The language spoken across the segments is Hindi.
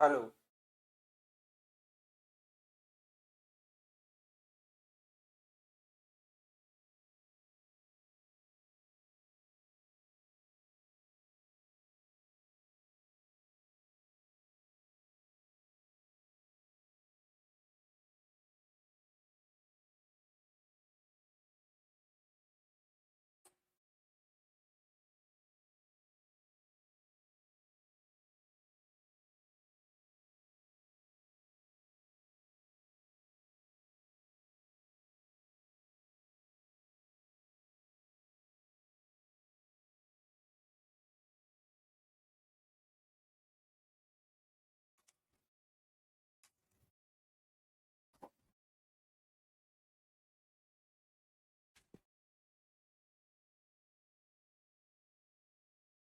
हेलो।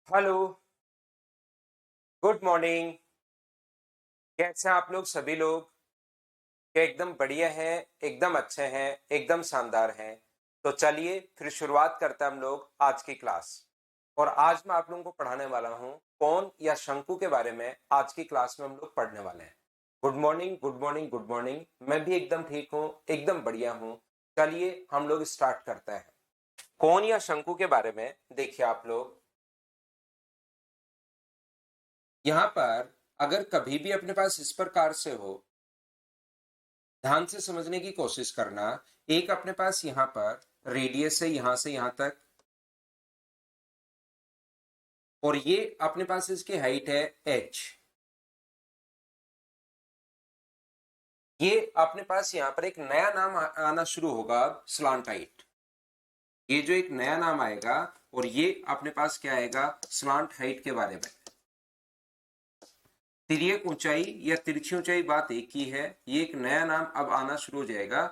हेलो। Good morning. कैसे हैं आप लोग सभी लोग? क्या एकदम बढ़िया हैं? एकदम अच्छे हैं? एकदम शानदार हैं? तो चलिए फिर शुरुआत करते हैं हम लोग आज की क्लास। और आज मैं आप लोगों को पढ़ाने वाला हूँ कौन या शंकु के बारे में। आज की क्लास में हम लोग पढ़ने वाले हैं। Good morning, good morning, good morning. मैं भी एकदम ठीक हूँ, एकदम बढ़िया हूँ। चलिए हम लोग स्टार्ट करते हैं कौन या शंकु के बारे में। देखिए आप लोग यहाँ पर अगर कभी भी अपने पास इस प्रकार से हो, ध्यान से समझने की कोशिश करना। एक अपने पास यहाँ पर रेडियस है यहां से यहां तक, और ये अपने पास इसकी हाइट है h। ये अपने पास यहाँ पर एक नया नाम आना शुरू होगा, स्लांट हाइट। ये जो एक नया नाम आएगा, और ये अपने पास क्या आएगा, स्लांट हाइट के बारे में। तिर्यक ऊंचाई या तिरछी ऊंचाई बात एक ही है। ये एक नया नाम अब आना शुरू हो जाएगा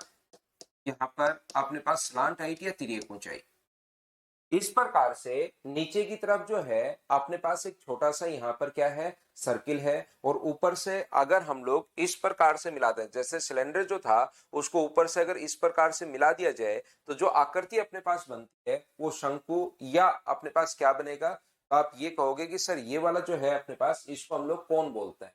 यहाँ पर अपने पास, स्लांट हाइट या तिर्यक ऊंचाई। इस प्रकार से नीचे की तरफ जो है अपने पास एक छोटा सा यहाँ पर क्या है, सर्किल है। और ऊपर से अगर हम लोग इस प्रकार से मिला दें, जैसे सिलेंडर जो था उसको ऊपर से अगर इस प्रकार से मिला दिया जाए, तो जो आकृति अपने पास बनती है वो शंकु या अपने पास क्या बनेगा। तो आप ये कहोगे कि सर ये वाला जो है अपने पास, इसको हम लोग कौन बोलते हैं।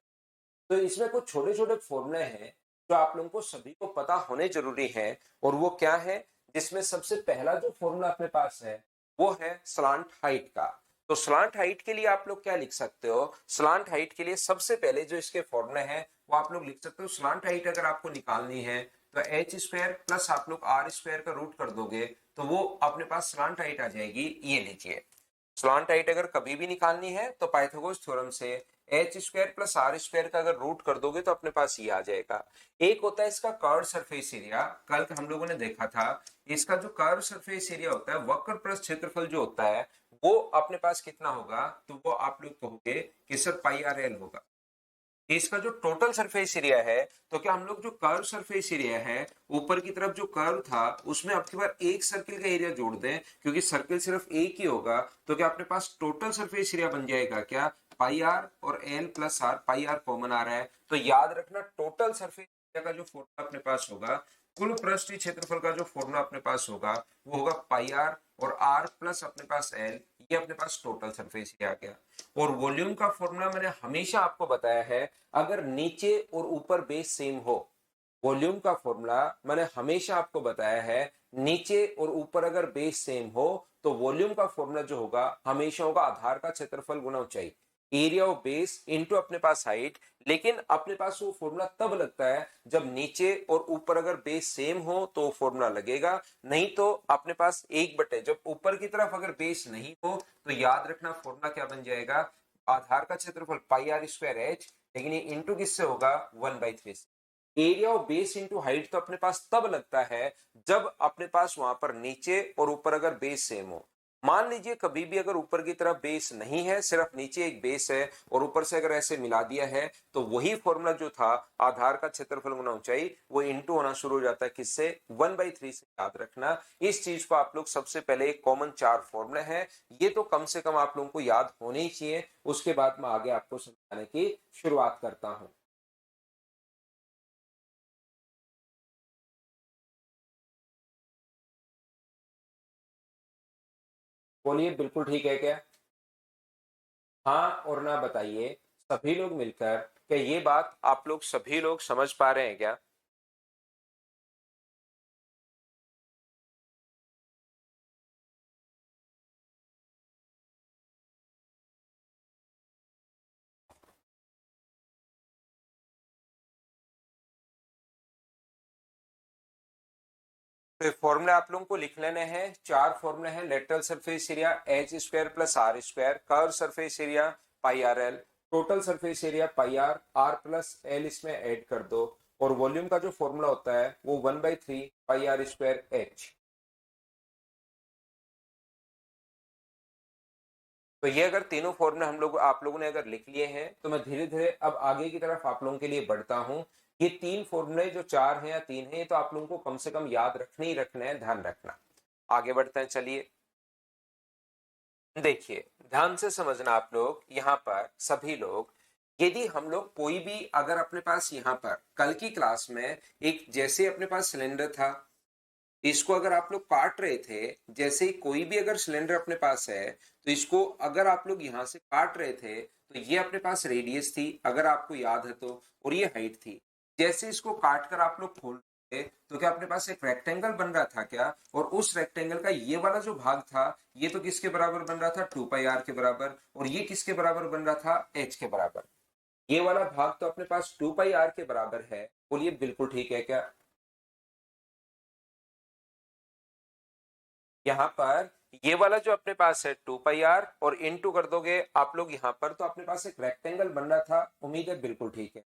तो इसमें कुछ छोटे छोटे फॉर्मूले हैं जो आप लोगों को सभी को पता होने जरूरी है। और वो क्या है, जिसमें सबसे पहला जो फॉर्मूला अपने पास है वो है स्लांट हाइट का। तो स्लांट हाइट के लिए आप लोग क्या लिख सकते हो, स्लांट हाइट के लिए सबसे पहले जो इसके फॉर्मूले हैं वो आप लोग लिख सकते हो। स्लांट हाइट अगर आपको निकालनी है तो एच स्क्वायर प्लस आप लोग आर स्क्वायर का रूट कर दोगे, तो वो अपने पास स्लांट हाइट आ जाएगी। ये लीजिए, स्लांट हाइट अगर कभी भी निकालनी है तो पाइथागोरस थ्योरम से h square plus r square का अगर रूट कर दोगे तो अपने पास ये आ जाएगा। एक होता है इसका कर्व सरफेस एरिया, कल हम लोगों ने देखा था। इसका जो कर्व सरफेस एरिया होता है, वक्र प्लस क्षेत्रफल जो होता है, वो अपने पास कितना होगा, तो वो आप लोग कहोगे कि सर पाई आर एल होगा। इसका जो टोटल सरफेस एरिया है, तो क्या हम लोग जो कर्व सरफेस एरिया है, ऊपर की तरफ जो कर्व था उसमें अब की बार एक सर्किल का एरिया जोड़ दें, क्योंकि सर्किल सिर्फ एक ही होगा। तो क्या अपने पास टोटल सरफेस एरिया बन जाएगा क्या, पाई आर और l plus r, pi r common आ रहा है। तो याद रखना टोटल सरफेस एरिया का जो फॉर्मूला अपने पास होगा, कुल पृष्ठीय क्षेत्रफल का जो फॉर्मूला अपने पास होगा, वो होगा पाई आर और आर प्लस अपने पास एल। ये अपने पास टोटल सरफेस एरिया आ गया। और वॉल्यूम का फॉर्मूला मैंने हमेशा आपको बताया है, अगर नीचे और ऊपर बेस सेम हो। वॉल्यूम का फॉर्मूला मैंने हमेशा आपको बताया है, नीचे और ऊपर अगर बेस सेम हो तो वॉल्यूम का फॉर्मूला जो होगा हमेशा होगा आधार का क्षेत्रफल गुना ऊंचाई, एरिया ऑफ बेस इनटू अपने पास हाइट। लेकिन अपने पास वो फॉर्मूला तब लगता है जब नीचे और ऊपर अगर बेस सेम हो तो फॉर्मूला लगेगा। नहीं तो अपने पास एक बटे, जब ऊपर की तरफ अगर बेस नहीं हो तो याद रखना फॉर्मूला क्या बन जाएगा, आधार का क्षेत्रफल पाई आर स्क्वायर एच, लेकिन ये इंटू किससे होगा, 1/3 से। Area of base into height तो अपने पास तब लगता है जब अपने पास वहां पर नीचे और ऊपर अगर बेस सेम हो। मान लीजिए कभी भी अगर ऊपर की तरफ बेस नहीं है, सिर्फ नीचे एक बेस है, और ऊपर से अगर ऐसे मिला दिया है, तो वही फॉर्मूला जो था आधार का क्षेत्रफल गुना ऊंचाई, वो इंटू होना शुरू हो जाता है किससे, 1/3 से। याद रखना इस चीज को आप लोग, सबसे पहले एक कॉमन चार फॉर्मूले हैं, ये तो कम से कम आप लोगों को याद होने ही चाहिए। उसके बाद मैं आगे आपको समझाने की शुरुआत करता हूं। बोलिए, बिल्कुल ठीक है क्या? हाँ और ना बताइए। सभी लोग मिलकर, क्या ये बात आप लोग सभी लोग समझ पा रहे हैं क्या? तो फॉर्मूले आप लोगों को लिख लेने हैं। चार फॉर्मूले हैं। Lateral surface area h square plus r square, curve surface area pi r l, total surface area pi r, r plus l इसमें ऐड कर दो, और वॉल्यूम का जो फॉर्मूला होता है वो 1/3 पाई आर स्क्वायर एच। तो ये अगर तीनों फॉर्मूले हम लोग आप लोगों ने अगर लिख लिए हैं, तो मैं धीरे धीरे अब आगे की तरफ आप लोगों के लिए बढ़ता हूं। ये तीन फॉर्मूले जो चार हैं या तीन हैं, ये तो आप लोगों को कम से कम याद रखने ही रखना है, ध्यान रखना। आगे बढ़ते हैं, चलिए। देखिए, ध्यान से समझना आप लोग, यहाँ पर सभी लोग, यदि हम लोग कोई भी अगर अपने पास यहाँ पर कल की क्लास में एक जैसे अपने पास सिलेंडर था, इसको अगर आप लोग काट रहे थे, जैसे ही कोई भी अगर सिलेंडर अपने पास है, तो इसको अगर आप लोग यहां से काट रहे थे, तो ये अपने पास रेडियस थी अगर आपको याद है तो, और ये हाइट थी। जैसे इसको काट कर आप लोग खोल रहे, तो क्या अपने पास एक रेक्टेंगल बन रहा था क्या? और उस रेक्टेंगल का ये वाला जो भाग था, ये तो किसके बराबर बन रहा था? 2πr के बराबर। और ये किसके बराबर बन रहा था? h के बराबर। ये वाला भाग तो अपने पास 2πr के बराबर है। बोलिए बिल्कुल ठीक है क्या? यहाँ पर ये वाला जो अपने पास है 2πr, और इनटू कर दोगे आप लोग यहाँ पर, तो अपने पास एक रेक्टेंगल बन रहा था। उम्मीद है बिल्कुल ठीक है।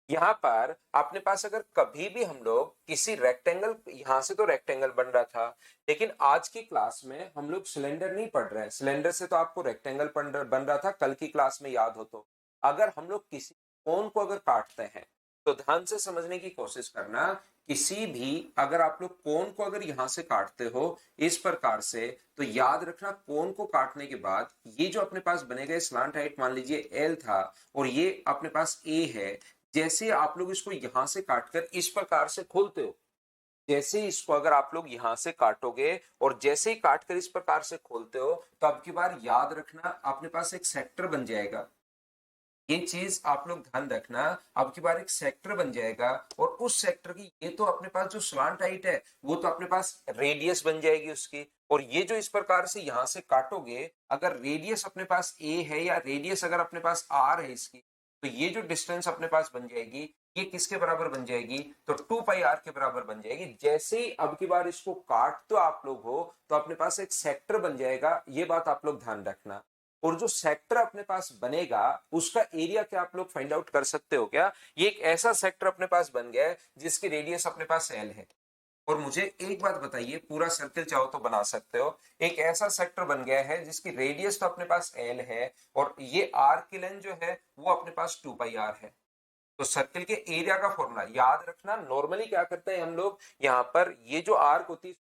यहाँ पर अपने पास अगर कभी भी हम लोग किसी रेक्टेंगल, यहां से तो रेक्टेंगल बन रहा था, लेकिन आज की क्लास में हम लोग सिलेंडर नहीं पढ़ रहे हैं। सिलेंडर से तो आपको रेक्टेंगल बन रहा था कल की क्लास में, याद हो तो। अगर हम लोग किसी कोण को अगर काटते हैं, तो ध्यान से समझने की कोशिश करना। किसी भी अगर आप लोग कोण को अगर यहां से काटते हो इस प्रकार से, तो याद रखना कोण को काटने के बाद ये जो अपने पास बनेगा स्लांट हाइट, मान लीजिए एल था, और ये अपने पास ए है। जैसे आप लोग इसको यहां से काटकर इस प्रकार से खोलते हो, जैसे इसको अगर आप लोग यहां से काटोगे और जैसे ही काटकर इस प्रकार से खोलते हो, तो अब की बार याद रखना अपने पास एक सेक्टर बन जाएगा। ये चीज आप लोग ध्यान रखना। अब की बार एक सेक्टर बन जाएगा, और उस सेक्टर की ये तो अपने पास जो स्लांट हाइट है, वो तो अपने पास रेडियस बन जाएगी उसकी। और ये जो इस प्रकार से यहां से काटोगे, अगर रेडियस अपने पास ए है या रेडियस अगर अपने पास आर है इसकी, तो ये जो डिस्टेंस अपने पास बन जाएगी, ये किसके बराबर बन जाएगी? तो 2πr के बराबर बन जाएगी। जैसे ही अब की बार इसको काट तो आप लोग हो, तो अपने पास एक सेक्टर बन जाएगा। ये बात आप लोग ध्यान रखना। और जो सेक्टर अपने पास बनेगा, उसका एरिया क्या आप लोग फाइंड आउट कर सकते हो क्या? ये एक ऐसा सेक्टर अपने पास बन गया है जिसकी रेडियस अपने पास एल है। और मुझे एक बात बताइए, पूरा सर्कल चाहो तो बना सकते हो। एक ऐसा सेक्टर बन गया है जिसकी रेडियस तो अपने पास एल है, और ये आर की लेंथ जो है वो अपने पास 2πr है। तो सर्कल के एरिया का फॉर्मूला याद रखना। नॉर्मली क्या करते हैं हम लोग, यहाँ पर ये जो आर्क होती है,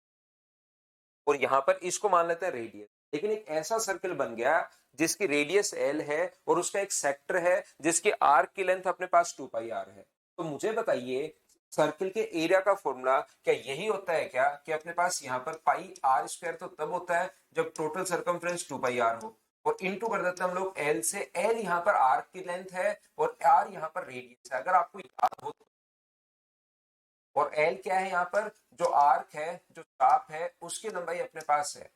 और यहां पर इसको मान लेते हैं रेडियस। लेकिन एक ऐसा सर्कल बन गया जिसकी रेडियस एल है, और उसका एक सेक्टर है जिसकी आर्क की लेंथ अपने पास 2πr है। तो मुझे बताइए, सर्कल के एरिया का फॉर्मूला क्या यही होता है क्या, कि अपने पास यहाँ पर पाई आर स्क्वायर तो तब होता है जब टोटल सरकमफ्रेंस 2πr हो, और इनटू कर देते हैं हम लोग एल से। एल यहाँ पर आर्क की लेंथ है, और आर यहाँ पर रेडियस है, अगर आपको याद हो तो। और एल क्या है यहाँ पर? जो आर्क है, जो चाप है, उसकी लंबाई अपने पास है।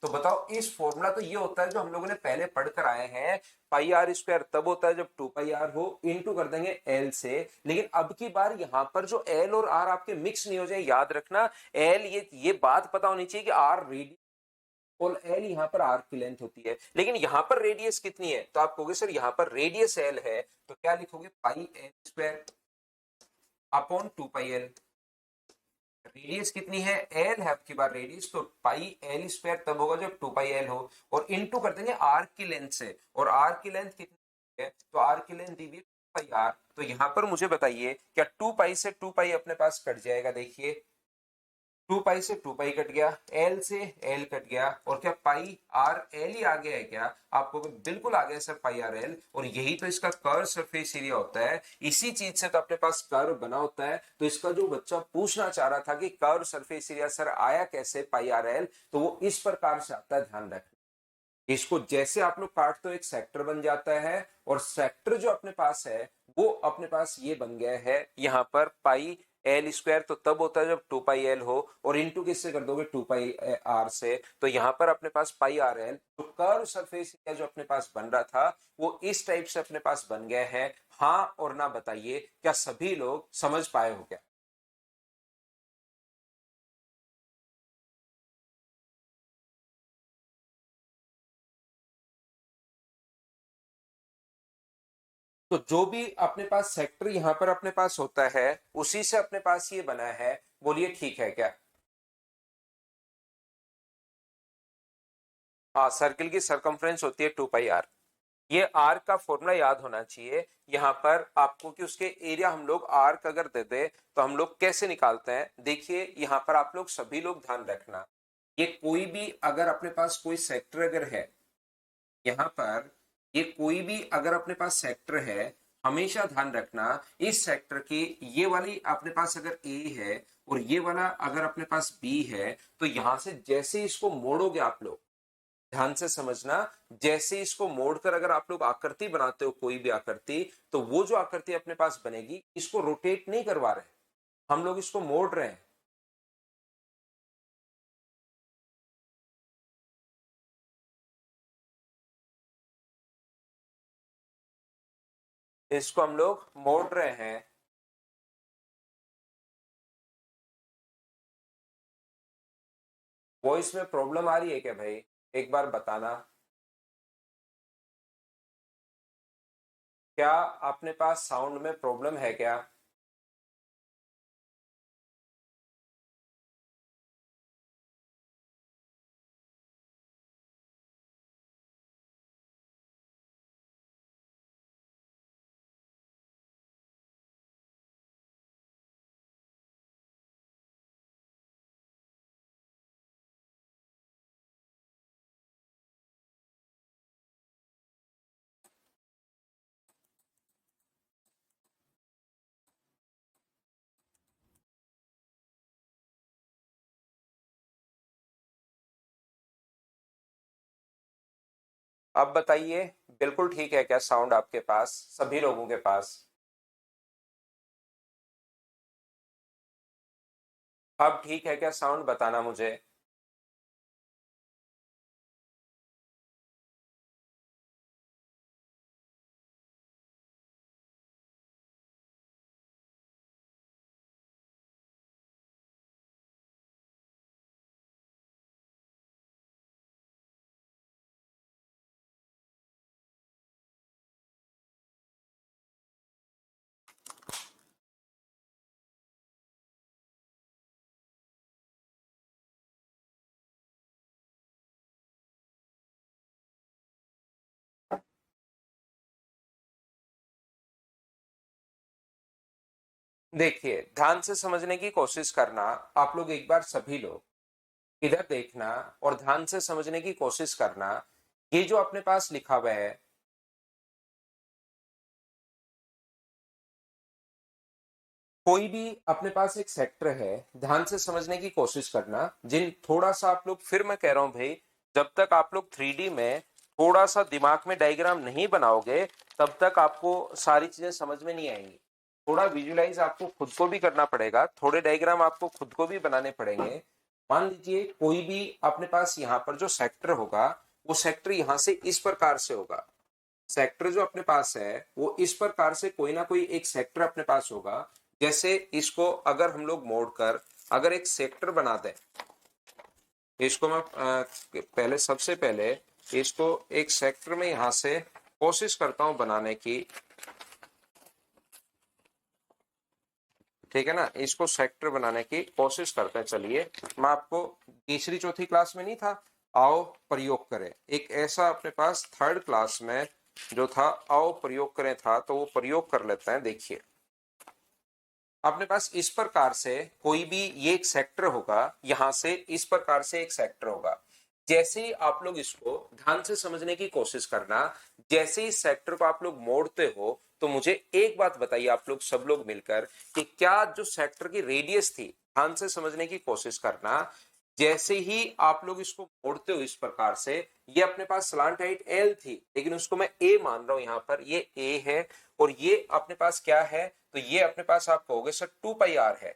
तो बताओ, इस फॉर्मूला तो ये होता है जो हम लोगों ने पहले पढ़कर आए हैं। पाई आर स्क्वायर तब होता है जब 2πr हो, इनटू कर देंगे एल से। लेकिन अब की बार यहां पर जो एल और आर आपके मिक्स नहीं हो जाए, याद रखना। एल, ये बात पता होनी चाहिए कि आर रेडियस, और एल यहाँ पर आर्क की लेंथ होती है। लेकिन यहाँ पर रेडियस कितनी है? तो आप कहोगे सर यहाँ पर रेडियस एल है, तो क्या लिखोगे? Pi L square upon 2πl। Radius कितनी है? एल है आपकी बार रेडियस, तो पाई एल स्क्वायर तब होगा जब 2πl हो, और इनटू कर देंगे आर्क की लेंथ से। और आर्क की लेंथ कितनी है? तो आर्क की लेंथ दी हुई 2πr। तो यहां पर मुझे बताइए, क्या 2π से 2π अपने पास कट जाएगा? देखिए, 2 पाई से 2 पाई कट गया, एल से एल कट गया, और क्या पाई आर एल ही आ गया है क्या? आपको बिल्कुल आ गया सर पाई आर एल, और यही तो इसका कर्व सरफेस एरिया होता है। इसी चीज से तो अपने पास कर्व बना होता है। तो इसका जो बच्चा पूछना चाह रहा था कि कर्व सरफेस एरिया सर आया कैसे पाई आर एल, तो वो इस प्रकार से आता है, ध्यान रखना। इसको जैसे आप लोग काटते हो एक सेक्टर बन जाता है, और सेक्टर जो अपने पास है वो अपने पास ये बन गया है यहाँ पर पाई एल स्क्वायर। तो तब होता है जब 2 पाई एल हो, और इनटू किससे कर दोगे 2 पाई आर से। तो यहाँ पर अपने पास पाई आर एल जो कर्व सरफेस एरिया जो अपने पास बन रहा था वो इस टाइप से अपने पास बन गया है। हाँ और ना बताइए, क्या सभी लोग समझ पाए हो क्या? तो जो भी अपने पास सेक्टर यहाँ पर अपने पास होता है उसी से अपने पास ये बना है। बोलिए ठीक है क्या? हाँ, सर्किल की सरकमफ्रेंस होती है 2 पाई आर। ये आर्क का फॉर्मूला याद होना चाहिए यहाँ पर आपको, कि उसके एरिया हम लोग आर्क अगर दे दे तो हम लोग कैसे निकालते हैं। देखिए यहाँ पर आप लोग सभी लोग ध्यान रखना, ये कोई भी अगर अपने पास कोई सेक्टर अगर है यहाँ पर, ये कोई भी अगर अपने पास सेक्टर है, हमेशा ध्यान रखना इस सेक्टर की ये वाली अपने पास अगर ए है और ये वाला अगर अपने पास बी है, तो यहां से जैसे इसको मोड़ोगे आप लोग, ध्यान से समझना, जैसे इसको मोड़कर अगर आप लोग आकृति बनाते हो कोई भी आकृति, तो वो जो आकृति अपने पास बनेगी इसको रोटेट नहीं करवा रहे, हम लोग इसको मोड़ रहे हैं। इसको हम लोग मोड़ रहे हैं। वॉइस में प्रॉब्लम आ रही है क्या भाई? एक बार बताना। क्या अपने पास साउंड में प्रॉब्लम है क्या? अब बताइए, बिल्कुल ठीक है क्या साउंड आपके पास, सभी लोगों के पास? अब ठीक है क्या साउंड, बताना मुझे। देखिए, ध्यान से समझने की कोशिश करना, आप लोग एक बार सभी लोग इधर देखना और ध्यान से समझने की कोशिश करना। ये जो अपने पास लिखा हुआ है, कोई भी अपने पास एक सेक्टर है, ध्यान से समझने की कोशिश करना। जिन थोड़ा सा आप लोग, फिर मैं कह रहा हूं भाई, जब तक आप लोग 3D में थोड़ा सा दिमाग में डायग्राम नहीं बनाओगे तब तक आपको सारी चीजें समझ में नहीं आएंगी। थोड़ा विजुलाइज आपको खुद को भी करना पड़ेगा, थोड़े डायग्राम आपको खुद को भी बनाने पड़ेंगे। मान लीजिए कोई भी अपने पास यहाँ पर जो सेक्टर होगा, वो सेक्टर यहाँ से इस प्रकार से होगा। सेक्टर जो अपने पास है वो इस प्रकार से कोई ना कोई एक सेक्टर अपने पास होगा। जैसे इसको अगर हम लोग मोड़कर अगर एक सेक्टर बना दें, इसको मैं पहले सबसे पहले इसको एक सेक्टर में यहां से कोशिश करता हूं बनाने की। ठीक है ना, इसको सेक्टर बनाने की कोशिश करते हैं। चलिए, मैं आपको तीसरी चौथी क्लास में नहीं था, आओ प्रयोग करें, एक ऐसा अपने पास थर्ड क्लास में जो था आओ प्रयोग करें था, तो वो प्रयोग कर लेते हैं। देखिए, अपने पास इस प्रकार से कोई भी ये एक सेक्टर होगा, यहां से इस प्रकार से एक सेक्टर होगा। जैसे ही आप लोग इसको ध्यान से समझने की कोशिश करना, जैसे ही सेक्टर को आप लोग मोड़ते हो तो मुझे एक बात बताइए आप लोग सब लोग मिलकर कि क्या जो सेक्टर की रेडियस थी, ध्यान से समझने की कोशिश करना, जैसे ही आप लोग इसको मोड़ते हो इस प्रकार से, ये अपने पास स्लांट हाइट एल थी लेकिन उसको मैं ए मान रहा हूं, यहां पर ये ए है और ये अपने पास क्या है, तो ये अपने पास आप कहोगे सर 2 पाई आर है।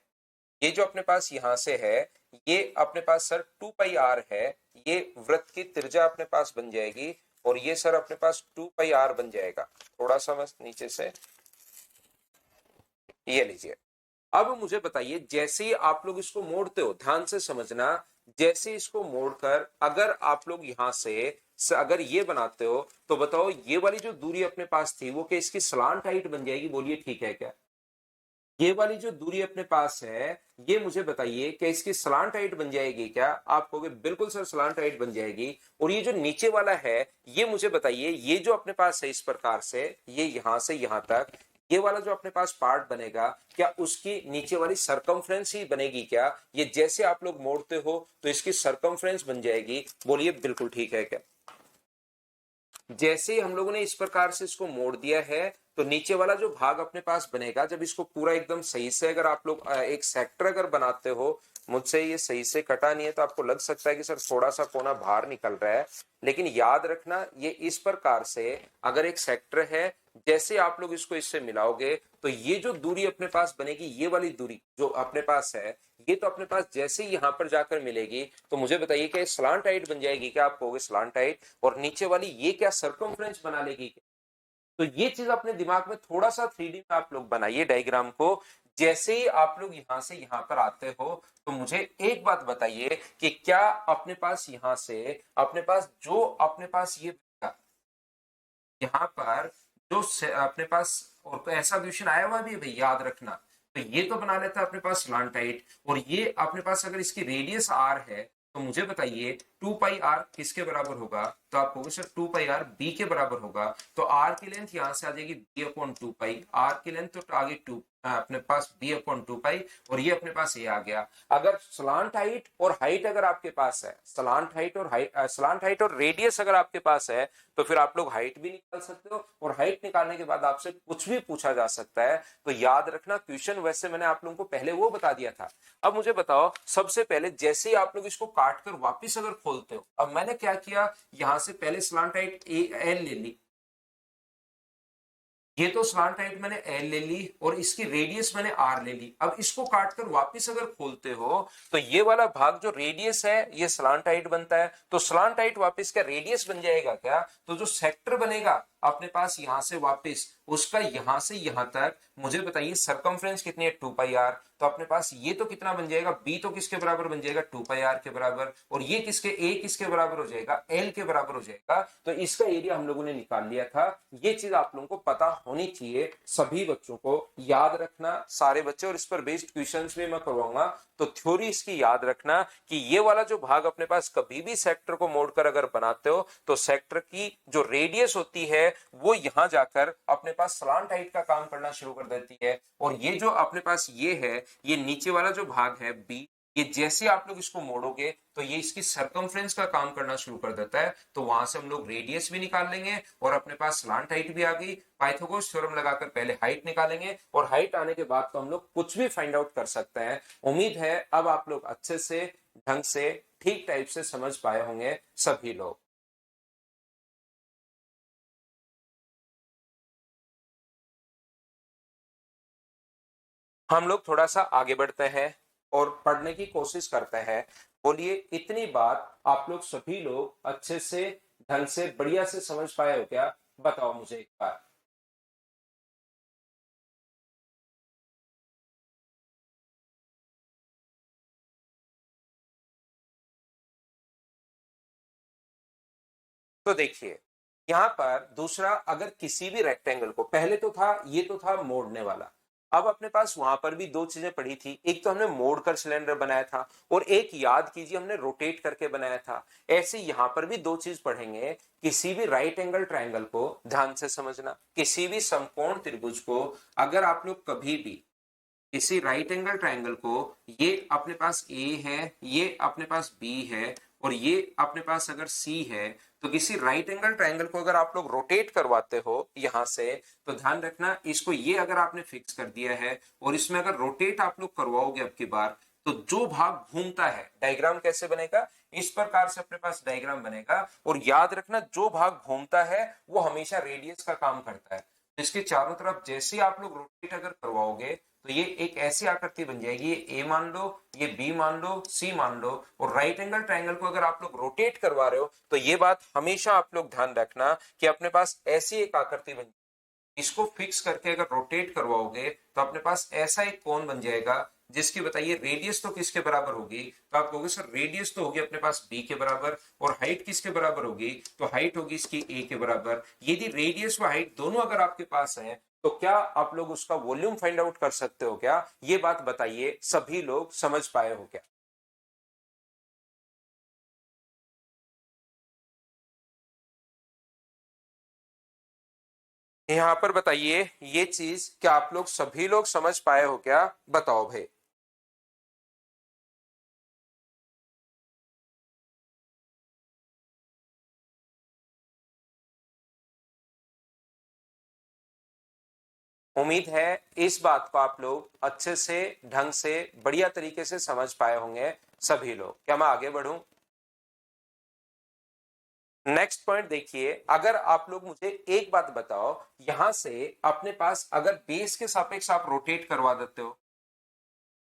ये जो अपने पास यहां से है ये अपने पास सर 2 पाई आर है, ये वृत्त की त्रिज्या अपने पास बन जाएगी और ये सर अपने पास 2 पाई आर बन जाएगा। थोड़ा सा बस नीचे से ये लीजिए। अब मुझे बताइए जैसे ही आप लोग इसको मोड़ते हो, ध्यान से समझना, जैसे इसको मोड़कर अगर आप लोग यहां से अगर ये बनाते हो तो बताओ ये वाली जो दूरी अपने पास थी वो क्या इसकी स्लांट हाइट बन जाएगी? बोलिए ठीक है क्या? ये वाली जो दूरी अपने पास है ये मुझे बताइए कि इसकी स्लांट हाइट बन जाएगी क्या? आप कहोगे बिल्कुल सर स्लांट हाइट बन जाएगी। और ये जो नीचे वाला है ये मुझे बताइए, ये जो अपने पास है इस प्रकार से, ये यहां से यहां तक ये वाला जो अपने पास पार्ट बनेगा क्या उसकी नीचे वाली सरकमफ्रेंस ही बनेगी क्या? ये जैसे आप लोग मोड़ते हो तो इसकी सरकमफ्रेंस बन जाएगी। बोलिए बिल्कुल ठीक है क्या? जैसे ही हम लोगों ने इस प्रकार से इसको मोड़ दिया है तो नीचे वाला जो भाग अपने पास बनेगा, जब इसको पूरा एकदम सही से अगर आप लोग एक सेक्टर अगर बनाते हो, मुझसे ये सही से कटा नहीं है तो आपको लग सकता है कि सर थोड़ा सा कोना बाहर निकल रहा है, लेकिन याद रखना ये इस प्रकार से अगर एक सेक्टर है, जैसे आप लोग इसको इससे मिलाओगे तो ये जो दूरी अपने पास बनेगी, ये वाली दूरी जो अपने पास है ये तो अपने पास जैसे ही यहां पर जाकर मिलेगी तो मुझे बताइए कि स्लांट हाइट बन जाएगी क्या? आप कहोगे स्लांट हाइट। और नीचे वाली ये क्या सरकमफ्रेंस बना लेगी क्या? तो ये चीज अपने दिमाग में थोड़ा सा 3D में आप लोग बनाइए डायग्राम को। जैसे ही आप लोग यहां से यहां पर आते हो तो मुझे एक बात बताइए कि क्या अपने पास यहां से अपने पास जो अपने पास ये यहाँ पर जो अपने पास और कोई ऐसा क्वेश्चन आया हुआ भी है भाई, याद रखना। तो ये तो बना लेता है अपने पास स्लांटाइट, और ये अपने पास अगर इसकी रेडियस आर है तो मुझे बताइए 2 पाई आर किसके बराबर होगा? तो आप कहोगे सर 2 पाई आर बी के बराबर होगा। तो आर की लेंथ यहां से आ जाएगी बी अपॉन 2 पाई, आर की लेंथ तो आगे टू अपने पास बी अपॉन 2 पाई, और ये अपने पास ये आ गया। अगर स्लांट हाइट और हाइट अगर आपके पास है, स्लांट हाइट और रेडियस अगर आपके पास है तो फिर आप लोग हाइट भी निकाल सकते हो, और हाइट निकालने के बाद आपसे कुछ भी पूछा जा सकता है। तो याद रखना क्वेश्चन वैसे मैंने आप लोगों को पहले वो बता दिया था। अब मुझे बताओ सबसे पहले जैसे ही आप लोग इसको काट कर वापिस अगर खोलते हो, अब मैंने क्या किया, यहां से पहले स्लांट हाइट ए एल ले ली, ये तो स्लांट हाइट मैंने एल ले ली और इसकी रेडियस मैंने आर ले ली। अब इसको काटकर वापस अगर खोलते हो तो ये वाला भाग जो रेडियस है ये स्लांट हाइट बनता है, तो स्लांट हाइट वापस का रेडियस बन जाएगा क्या? तो जो सेक्टर बनेगा अपने पास यहां से वापस उसका यहां से यहां तक, मुझे बताइए सरकमफ्रेंस कितनी है? 2 पाई आर। तो अपने पास ये तो कितना बन जाएगा? बी तो किसके बराबर बन जाएगा? 2 पाई आर के बराबर। और ये किसके ए किसके बराबर हो जाएगा? एल के बराबर हो जाएगा। तो इसका एरिया हम लोगों ने निकाल लिया था। ये चीज आप लोगों को पता होनी चाहिए, सभी बच्चों को याद रखना, सारे बच्चे, और इस पर बेस्ड क्वेश्चंस भी मैं करवाऊंगा। तो थ्योरी इसकी याद रखना कि ये वाला जो भाग अपने पास कभी भी सेक्टर को मोड़कर अगर बनाते हो तो सेक्टर की जो रेडियस होती है वो यहां जाकर अपने पास स्लांट हाइट का काम करना शुरू कर देती है। और ये जो अपने पास ये है, ये नीचे वाला जो भाग है बी, ये जैसे आप लोग इसको मोड़ोगे तो ये इसकी सरकमफ्रेंस का काम करना शुरू कर देता है। तो वहां से हम लोग रेडियस भी निकाल लेंगे और अपने पास स्लांट हाइट भी आ गई। पाइथागोरस थ्योरम लगाकर पहले हाइट निकालेंगे और हाइट आने के बाद तो हम लोग कुछ भी फाइंड आउट कर सकते हैं। उम्मीद है अब आप लोग अच्छे से ढंग से ठीक टाइप से समझ पाए होंगे सभी लोग। हम लोग थोड़ा सा आगे बढ़ते हैं और पढ़ने की कोशिश करते हैं। बोलिए इतनी बात आप लोग सभी लोग अच्छे से ढंग से बढ़िया से समझ पाए हो क्या? बताओ मुझे एक बार। तो देखिए यहां पर दूसरा, अगर किसी भी रेक्टेंगल को, पहले तो था ये तो था मोड़ने वाला, अब अपने पास वहां पर भी दो चीजें पड़ी थी, एक तो हमने मोड़कर सिलेंडर बनाया था और एक याद कीजिए हमने रोटेट करके बनाया था। ऐसे यहां पर भी दो चीज पढ़ेंगे। किसी भी राइट एंगल ट्रायंगल को ध्यान से समझना, किसी भी समकोण त्रिभुज को अगर आप लोग कभी भी इसी राइट एंगल ट्रायंगल को, ये अपने पास ए है, ये अपने पास बी है, और ये अपने पास अगर सी है, तो किसी राइट एंगल ट्रायंगल को अगर आप लोग रोटेट करवाते हो यहां से, तो ध्यान रखना इसको ये अगर आपने फिक्स कर दिया है और इसमें अगर रोटेट आप लोग करवाओगे अब की बार, तो जो भाग घूमता है, डायग्राम कैसे बनेगा, इस प्रकार से अपने पास डायग्राम बनेगा। और याद रखना जो भाग घूमता है वो हमेशा रेडियस का काम करता है। इसके चारों तरफ जैसे आप लोग रोटेट अगर करवाओगे, तो ये एक ऐसी आकृति बन जाएगी, ये ए मान लो, ये बी मान लो, सी मान लो, और राइट एंगल ट्रायंगल को अगर आप लोग रोटेट करवा रहे हो, तो ये बात हमेशा आप लोग ध्यान रखना कि अपने पास ऐसी एक आकृति बन, इसको फिक्स करके अगर रोटेट करवाओगे तो अपने पास ऐसा एक कोण बन जाएगा, जिसकी बताइए रेडियस तो किसके बराबर होगी, तो आप कहोगे सर रेडियस तो होगी अपने पास बी के बराबर, और हाइट किसके बराबर होगी, तो हाइट होगी इसकी ए के बराबर। यदि रेडियस व हाइट दोनों अगर आपके पास है, तो क्या आप लोग उसका वॉल्यूम फाइंड आउट कर सकते हो क्या, ये बात बताइए, सभी लोग समझ पाए हो क्या। यहाँ पर बताइए ये चीज क्या आप लोग सभी लोग समझ पाए हो क्या, बताओ भाई। उम्मीद है इस बात को आप लोग अच्छे से, ढंग से, बढ़िया तरीके से समझ पाए होंगे सभी लोग। क्या मैं आगे बढ़ूं? नेक्स्ट पॉइंट देखिए, अगर आप लोग मुझे एक बात बताओ, यहां से अपने पास अगर बेस के सापेक्ष आप रोटेट करवा देते हो,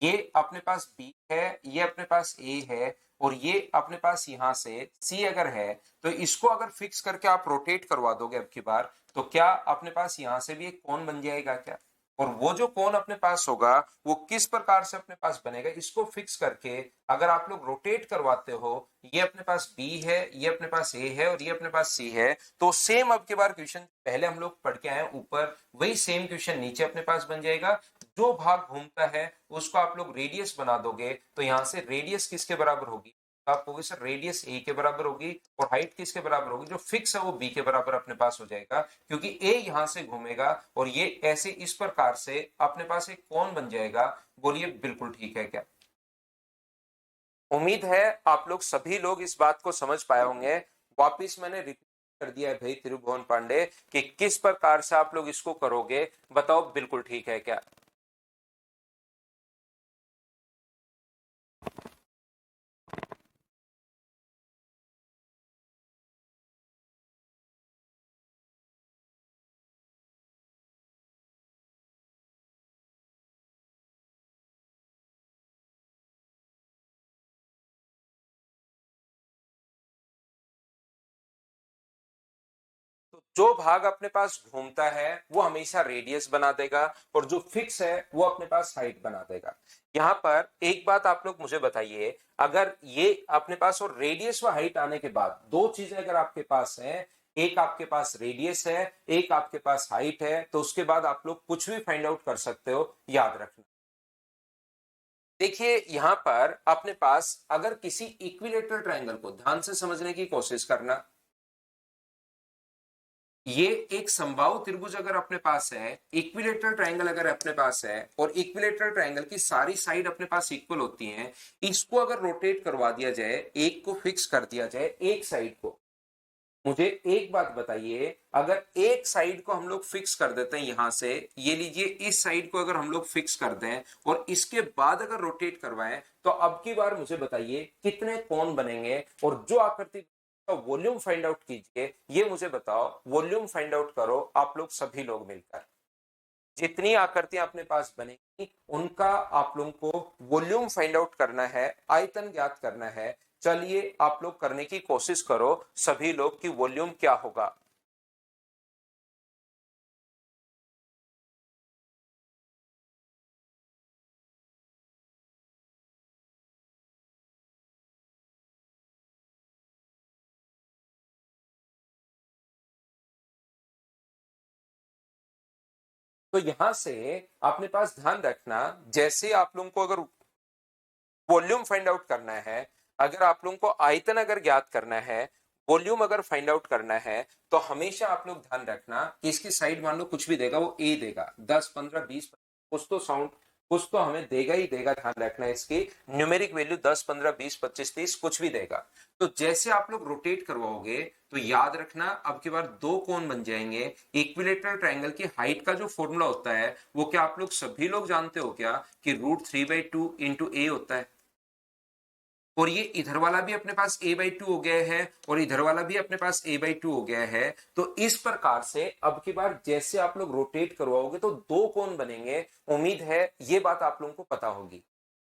ये अपने पास बी है, ये अपने पास ए है, और ये अपने पास यहां से सी अगर है, तो इसको अगर फिक्स करके आप रोटेट करवा दोगे अब की बार, तो क्या अपने पास यहां से भी एक कोण बन जाएगा क्या। और वो जो कोण अपने पास होगा वो किस प्रकार से अपने पास बनेगा, इसको फिक्स करके अगर आप लोग रोटेट करवाते हो, ये अपने पास बी है, ये अपने पास ए है, और ये अपने पास सी है, तो सेम अब की बार क्वेश्चन पहले हम लोग पढ़ के आए ऊपर, वही सेम क्वेश्चन नीचे अपने पास बन जाएगा। जो भाग घूमता है उसको आप लोग रेडियस बना दोगे, तो यहां से रेडियस किसके बराबर होगी, तो आप कहोगे सर रेडियस ए के बराबर होगी, और हाइट किसके बराबर होगी, जो फिक्स है वो बी के बराबर अपने पास हो जाएगा, क्योंकि ए यहां से घूमेगा, और ये ऐसे इस प्रकार से अपने पास एक कोण बन जाएगा। बोलिए बिल्कुल ठीक है क्या। उम्मीद है आप लोग सभी लोग इस बात को समझ पाए होंगे। वापिस मैंने रिपीट कर दिया है भाई त्रिभुवन पांडे कि किस प्रकार से आप लोग इसको करोगे, बताओ बिल्कुल ठीक है क्या। तो जो भाग अपने पास घूमता है वो हमेशा रेडियस बना देगा, और जो फिक्स है वो अपने पास हाइट बना देगा। यहां पर एक बात आप लोग मुझे बताइए, अगर ये अपने पास और रेडियस व हाइट आने के बाद दो चीजें अगर आपके पास हैं, एक आपके पास रेडियस है, एक आपके पास हाइट है, तो उसके बाद आप लोग कुछ भी फाइंड आउट कर सकते हो, याद रखना। देखिए यहां पर अपने पास अगर किसी इक्विलेटरल ट्रायंगल को ध्यान से समझने की कोशिश करना, ये एक समबाहु त्रिभुज अगर अपने पास है, इक्विलेटरल ट्रायंगल अगर अपने पास है, और इक्विलेटरल ट्रायंगल की सारी साइड अपने पास इक्वल होती हैं, इसको अगर रोटेट करवा दिया जाए, एक को फिक्स कर दिया जाए, एक साइड को, मुझे एक बात बताइए, अगर एक साइड को हम लोग फिक्स कर देते हैं यहां से, ये लीजिए इस साइड को अगर हम लोग फिक्स कर दें और इसके बाद अगर रोटेट करवाएं, तो अब की बार मुझे बताइए कितने कोण बनेंगे, और जो आकृति का वॉल्यूम फाइंड आउट कीजिए, ये मुझे बताओ, वॉल्यूम फाइंड आउट करो आप लोग सभी लोग मिलकर, जितनी आकृतियां अपने पास बनेगी उनका आप लोगों को वॉल्यूम फाइंड आउट करना है, आयतन ज्ञात करना है। चलिए आप लोग करने की कोशिश करो सभी लोग की वॉल्यूम क्या होगा। तो यहां से अपने पास ध्यान रखना, जैसे आप लोगों को अगर वॉल्यूम फाइंड आउट करना है, अगर आप लोगों को आयतन अगर ज्ञात करना है, वॉल्यूम अगर फाइंड आउट करना है, तो हमेशा आप लोग ध्यान रखना कि इसकी साइड मान लो कुछ भी देगा, वो ए देगा, 10 15 20, कुछ तो साउंड, कुछ तो हमें देगा ही देगा, ध्यान रखना है इसकी न्यूमेरिक वैल्यू 10, 15, 20, 25, 30 कुछ भी देगा। तो जैसे आप लोग रोटेट करवाओगे तो याद रखना अब की बार दो कोण बन जाएंगे। इक्विलेटरल ट्रायंगल की हाइट का जो फॉर्मूला होता है वो क्या आप लोग सभी लोग जानते हो क्या, कि √3/2 इंटू ए होता है। और ये इधर वाला भी अपने पास a/2 हो गया है और इधर वाला भी अपने पास a/2 हो गया है। तो इस प्रकार से अब की बार जैसे आप लोग रोटेट करवाओगे तो दो कोण बनेंगे। उम्मीद है ये बात आप लोगों को पता होगी।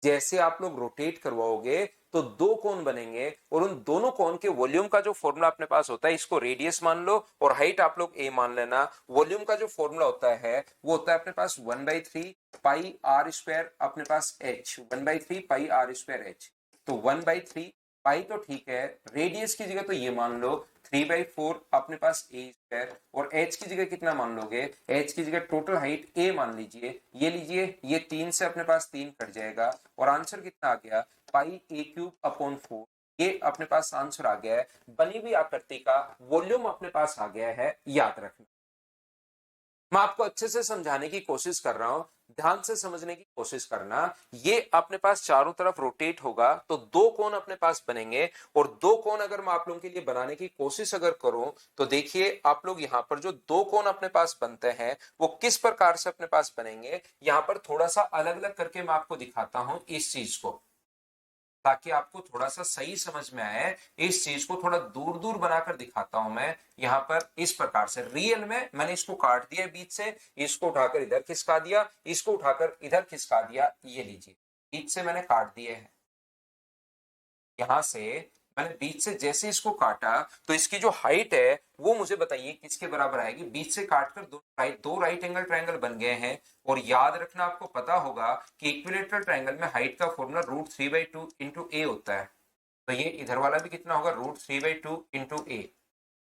जैसे आप लोग रोटेट करवाओगे तो दो कोण बनेंगे और उन दोनों कोण के वॉल्यूम का जो फॉर्मूला अपने पास होता है, इसको रेडियस मान लो और हाइट आप लोग a मान लेना। वॉल्यूम का जो फॉर्मूला होता है वो होता है अपने पास 1/3 पाई आर स्क्वायर अपने पास h, 1/3 pi r square h। तो 1/3 पाई तो ठीक है, रेडियस की जगह तो ये मान लो 3/4 अपने पास ए स्क्वायर, और h की जगह कितना मान लोगे, h की जगह टोटल हाइट a मान लीजिए, ये लीजिए, ये 3 से अपने पास 3 कट जाएगा और आंसर कितना आ गया, पाई a³ अपॉन 4। ये अपने पास आंसर आ गया है। बनी हुई आकृति का वॉल्यूम अपने पास आ गया है, याद रखना। मैं आपको अच्छे से समझाने की कोशिश कर रहा हूं, ध्यान से समझने की कोशिश करना। ये अपने पास चारों तरफ रोटेट होगा तो दो कोण अपने पास बनेंगे, और दो कोण अगर मैं आप लोगों के लिए बनाने की कोशिश अगर करूं तो देखिए आप लोग यहां पर जो दो कोण अपने पास बनते हैं वो किस प्रकार से अपने पास बनेंगे। यहां पर थोड़ा सा अलग अलग करके मैं आपको दिखाता हूं इस चीज को, ताकि आपको थोड़ा सा सही समझ में आए। इस चीज को थोड़ा दूर दूर बनाकर दिखाता हूं मैं। यहां पर इस प्रकार से रियल में मैंने इसको काट दिया बीच से, इसको उठाकर इधर खिसका दिया, इसको उठाकर इधर खिसका दिया, ये लीजिए बीच से मैंने काट दिए हैं। यहां से मैंने बीच से जैसे इसको काटा तो इसकी जो हाइट है वो मुझे बताइए किसके बराबर आएगी। बीच से काटकर दो राइट एंगल ट्रायंगल बन गए हैं। और याद रखना आपको पता होगा कि इक्विलेटरल ट्रायंगल में हाइट का फॉर्मूला √3/2 इंटू ए होता है। तो ये इधर वाला भी कितना होगा, √3/2 इंटू ए।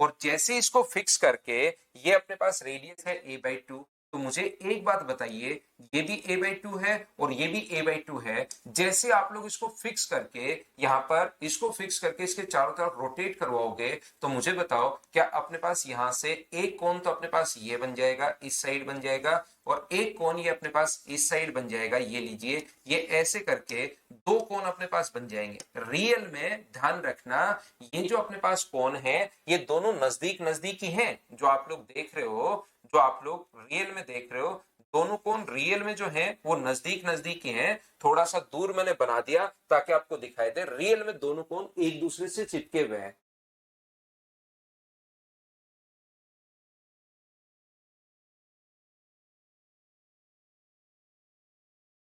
और जैसे इसको फिक्स करके ये अपने पास रेडियस है a/2। तो मुझे एक बात बताइए, ये भी a/2 है और ये भी a/2 है। जैसे आप लोग इसको फिक्स करके यहां पर इसको फिक्स करके इसके चारों तरफ रोटेट करवाओगे तो मुझे बताओ क्या अपने पास यहां से एक कोण तो अपने पास ये बन जाएगा, इस साइड बन जाएगा, और एक कोण ये अपने पास इस साइड बन जाएगा, ये लीजिए। ये ऐसे करके दो कोण अपने पास बन जाएंगे। रियल में ध्यान रखना, ये जो अपने पास कोण है ये दोनों नजदीक नजदीकी हैं। जो आप लोग देख रहे हो, जो आप लोग रियल में देख रहे हो, दोनों कोण रियल में जो है वो नजदीक नजदीकी हैं। थोड़ा सा दूर मैंने बना दिया ताकि आपको दिखाई दे, रियल में दोनों कोण एक दूसरे से चिपके हुए हैं।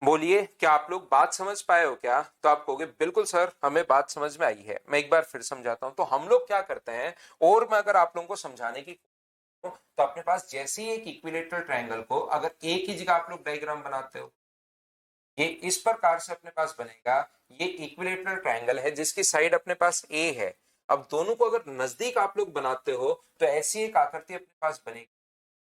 बोलिए क्या आप लोग बात समझ पाए हो क्या? तो आप कहोगे बिल्कुल सर हमें बात समझ में आई है। मैं एक बार फिर समझाता हूं। तो हम लोग क्या करते हैं, और मैं अगर आप लोगों को समझाने की तो अपने पास जैसे ही एक इक्विलेटरल ट्रायंगल को अगर एक ही जगह आप लोग डायग्राम बनाते हो, ये इस प्रकार से अपने पास बनेगा। ये इक्विलेटरल ट्रायंगल है जिसकी साइड अपने पास ए है। अब दोनों को अगर नजदीक आप लोग बनाते हो तो ऐसी एक आकृति अपने पास बनेगी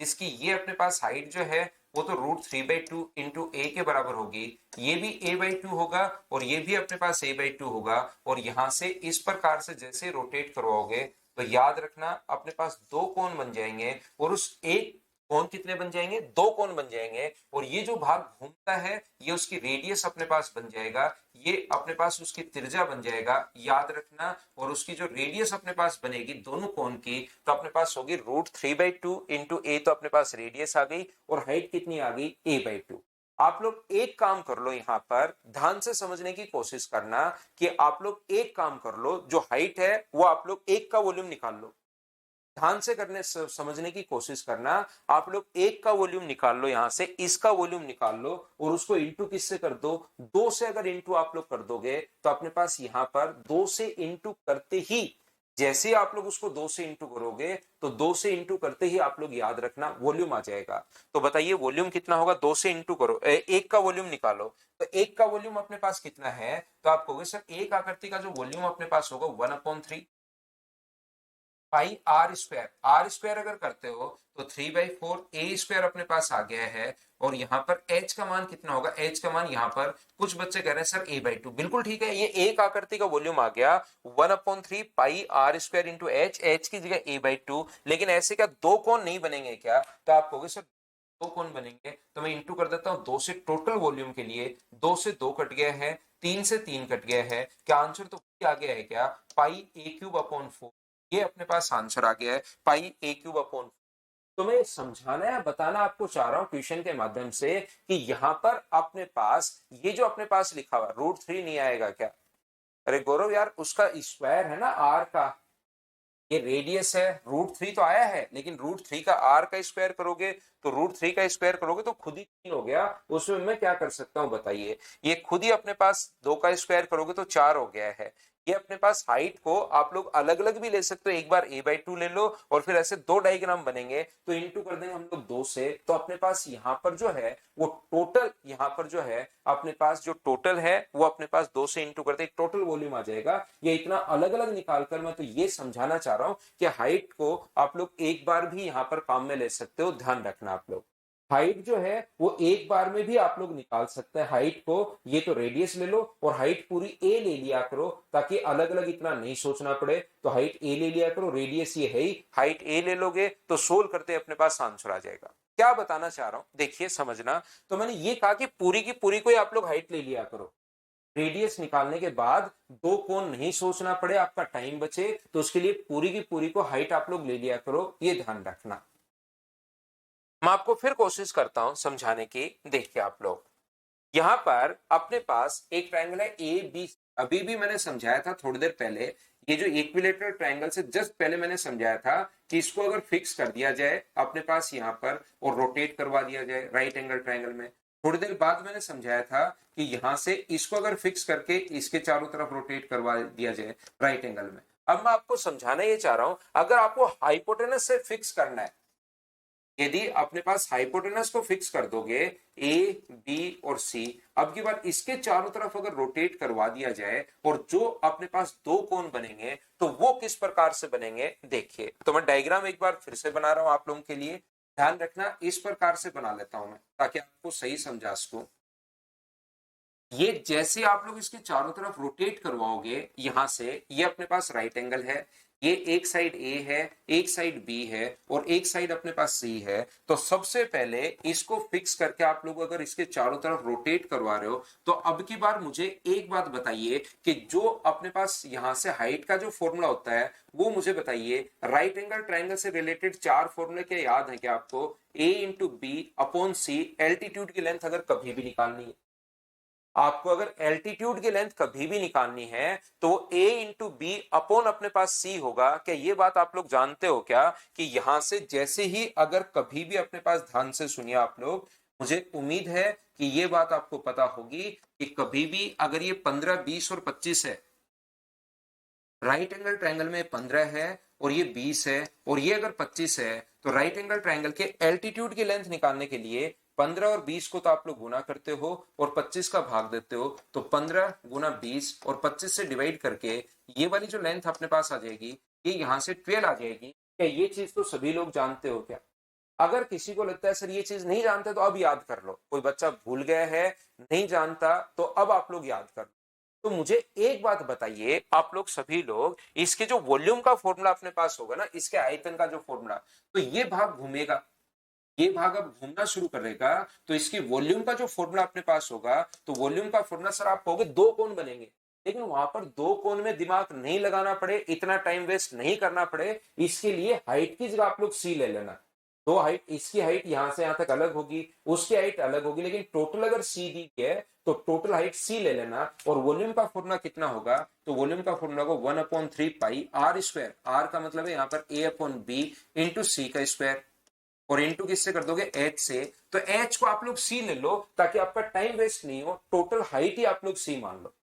जिसकी ये अपने पास हाइट जो है वो तो √3/2 इंटू ए के बराबर होगी। ये भी a/2 होगा और ये भी अपने पास a/2 होगा। और यहां से इस प्रकार से जैसे रोटेट करवाओगे तो याद रखना अपने पास दो कोण बन जाएंगे, और उस एक कोण कितने बन जाएंगे, दो कोण बन जाएंगे। और ये जो भाग घूमता है ये उसकी रेडियस अपने पास बन जाएगा, ये अपने पास उसकी त्रिज्या बन जाएगा, याद रखना। और उसकी जो रेडियस अपने पास बनेगी दोनों कोण की तो अपने पास होगी √3/2 इंटू ए। तो अपने पास रेडियस आ गई और हाइट कितनी आ गई, a/2। आप लोग एक काम कर लो, यहां पर ध्यान से समझने की कोशिश करना कि आप लोग एक काम कर लो, जो हाइट है वो आप लोग एक का वॉल्यूम निकाल लो। ध्यान से करने समझने की कोशिश करना। आप लोग एक का वॉल्यूम निकाल लो, यहां से इसका वॉल्यूम निकाल लो और उसको इंटू किससे कर दो, दो से। अगर इंटू आप लोग कर दोगे तो अपने पास यहां पर दो से इंटू करते ही, जैसे आप लोग उसको दो से इंटू करोगे तो दो से इंटू करते ही आप लोग याद रखना वॉल्यूम आ जाएगा। तो बताइए वॉल्यूम कितना होगा, दो से इंटू करो, एक का वॉल्यूम निकालो। तो एक का वॉल्यूम अपने पास कितना है, तो आप कहोगे सर एक आकृति का जो वॉल्यूम अपने पास होगा 1/3 पाई आर स्क्वायर अगर करते हो तो 3/4 ए स्क्वायर अपने पास आ गया है। और यहाँ पर एच का मान कितना होगा, एच का मान यहाँ पर कुछ बच्चे कह रहे हैं सर a/2। बिल्कुल ठीक है, ये एक आकृति का वॉल्यूम आ गया 1/3 pi r square into h, h की जगह a/2। लेकिन ऐसे क्या दो कोण नहीं बनेंगे क्या, तो आप कहोगे सर दो कोण बनेंगे, तो मैं इंटू कर देता हूं 2 से। टोटल वॉल्यूम के लिए 2 से 2 कट गया है, 3 से 3 कट गया है, क्या आंसर तो आ गया है क्या, पाई ए क्यूब अपॉन 4। ये अपने पास आंसर आ गया है, पाई ए क्यूब अपॉन। तो मैं समझाना या बताना आपको चाह रहा हूं क्वेश्चन के माध्यम से कि यहां पर अपने पास ये जो अपने पास लिखा हुआ √3 नहीं आएगा क्या। अरे गौरव यार, उसका स्क्वायर है ना आर का, ये रेडियस है, √3 तो आया है, लेकिन √3 का आर का स्क्वायर करोगे तो √3 का स्क्वायर करोगे तो खुद ही 3 हो गया। उसमें मैं क्या कर सकता हूं बताइए, ये खुद ही अपने पास 2 का स्क्वायर करोगे तो 4 हो गया है। ये अपने पास हाइट को आप लोग अलग अलग भी ले सकते हो, एक बार a/2 ले लो और फिर ऐसे दो डायग्राम बनेंगे तो इंटू कर देंगे हम लोग 2 से। तो अपने पास यहाँ पर जो है वो टोटल, यहाँ पर जो है अपने पास जो टोटल है वो अपने पास 2 से इंटू करते टोटल वॉल्यूम आ जाएगा। ये इतना अलग अलग निकालकर मैं तो ये समझाना चाह रहा हूं कि हाइट को आप लोग एक बार भी यहाँ पर काम में ले सकते हो, ध्यान रखना आप लोग। हाइट जो है वो एक बार में भी आप लोग निकाल सकते हैं हाइट को। ये तो रेडियस ले लो और हाइट पूरी ए ले लिया करो, ताकि अलग अलग इतना नहीं सोचना पड़े। तो हाइट ए ले लिया करो, रेडियस ये है ही, हाइट ए ले लोगे तो सोल्व करते अपने पास आंसर आ जाएगा। क्या बताना चाह रहा हूं देखिए समझना। तो मैंने ये कहा कि पूरी की पूरी को आप लोग हाइट ले लिया करो, रेडियस निकालने के बाद दो कोण नहीं सोचना पड़े, आपका टाइम बचे, तो उसके लिए पूरी की पूरी को हाइट आप लोग ले लिया करो, ये ध्यान रखना। मैं आपको फिर कोशिश करता हूं समझाने की। देखिए आप लोग यहां पर अपने पास एक ट्रायंगल है ए बी। अभी भी मैंने समझाया था थोड़ी देर पहले, ये जो इक्विलेटरल ट्रायंगल से जस्ट पहले मैंने समझाया था कि इसको अगर फिक्स कर दिया जाए अपने पास यहाँ पर और रोटेट करवा दिया जाए राइट एंगल ट्रायंगल में। थोड़ी देर बाद मैंने समझाया था कि यहां से इसको अगर फिक्स करके इसके चारों तरफ रोटेट करवा दिया जाए राइट एंगल में। अब मैं आपको समझाना ये चाह रहा हूं, अगर आपको हाइपोटेनस से फिक्स करना है, यदि अपने पास हाइपोटेनस को फिक्स कर दोगे ए बी और सी, अब की बार इसके चारों तरफ अगर रोटेट करवा दिया जाए और जो अपने पास दो कोण बनेंगे तो वो किस प्रकार से बनेंगे देखिए। तो मैं डायग्राम एक बार फिर से बना रहा हूं आप लोगों के लिए, ध्यान रखना। इस प्रकार से बना लेता हूं मैं ताकि आपको सही समझा सकूं। ये जैसे आप लोग इसके चारों तरफ रोटेट करवाओगे यहां से, ये अपने पास राइट एंगल है, ये एक साइड ए है, एक साइड बी है और एक साइड अपने पास सी है। तो सबसे पहले इसको फिक्स करके आप लोग अगर इसके चारों तरफ रोटेट करवा रहे हो तो अब की बार मुझे एक बात बताइए कि जो अपने पास यहां से हाइट का जो फॉर्मूला होता है वो मुझे बताइए। राइट एंगल ट्राइंगल से रिलेटेड चार फॉर्मूले क्या याद है क्या आपको? ए इंटू बी अपॉन सी, एल्टीट्यूड की लेंथ अगर कभी भी निकालनी है आपको, अगर एल्टीट्यूड की लेंथ कभी भी निकालनी है तो a इंटू बी अपॉन अपने पास c होगा। क्या ये बात आप लोग जानते हो क्या कि यहां से जैसे ही अगर कभी भी अपने पास, ध्यान से सुनिए आप लोग, मुझे उम्मीद है कि ये बात आपको पता होगी कि कभी भी अगर ये 15 20 और 25 है, राइट एंगल ट्रायंगल में 15 है और ये 20 है और ये अगर 25 है, तो राइट एंगल ट्रायंगल के एल्टीट्यूड की लेंथ निकालने के लिए 15 और 20 को तो आप लोग गुना करते हो और 25 का भाग देते हो, तो 15 गुना 20 और 25 से डिवाइड करके ये वाली जो लेंथ अपने पास आ जाएगी ये यहां से 12 आ जाएगी। क्या ये चीज तो सभी लोग जानते हो क्या? अगर किसी को लगता है सर ये चीज नहीं जानते तो अब याद कर लो, कोई बच्चा भूल गया है नहीं जानता तो अब आप लोग याद कर लो। तो मुझे एक बात बताइए आप लोग सभी लोग, इसके जो वॉल्यूम का फॉर्मूला अपने पास होगा ना, इसके आयतन का जो फॉर्मूला, तो ये भाग घूमेगा, ये भाग अब घूमना शुरू करेगा तो इसकी वॉल्यूम का जो फॉर्मूला अपने पास होगा, तो वॉल्यूम का फॉर्मूला सर आप कहोगे दो कोण बनेंगे, लेकिन वहां पर दो कोण में दिमाग नहीं लगाना पड़े, इतना टाइम वेस्ट नहीं करना पड़े, इसके लिए हाइट की जगह आप लोग सी ले लेना। दो हाइट, इसकी हाइट यहां से यहां तक अलग होगी, उसकी हाइट अलग होगी, लेकिन टोटल अगर सी दी है तो टोटल हाइट सी ले लेना। और वॉल्यूम का फॉर्मूला कितना होगा? तो वॉल्यूम का फॉर्मूला को 1/3 पाई आर स्क्वायर, आर का मतलब है यहाँ पर ए अपॉन बी इंटू सी का स्क्वायर, और इंटू किससे कर दोगे? एच से। तो एच को आप लोग सी ले लो ताकि आपका टाइम वेस्ट नहीं हो, टोटल हाइट ही आप लोग सी मान लो।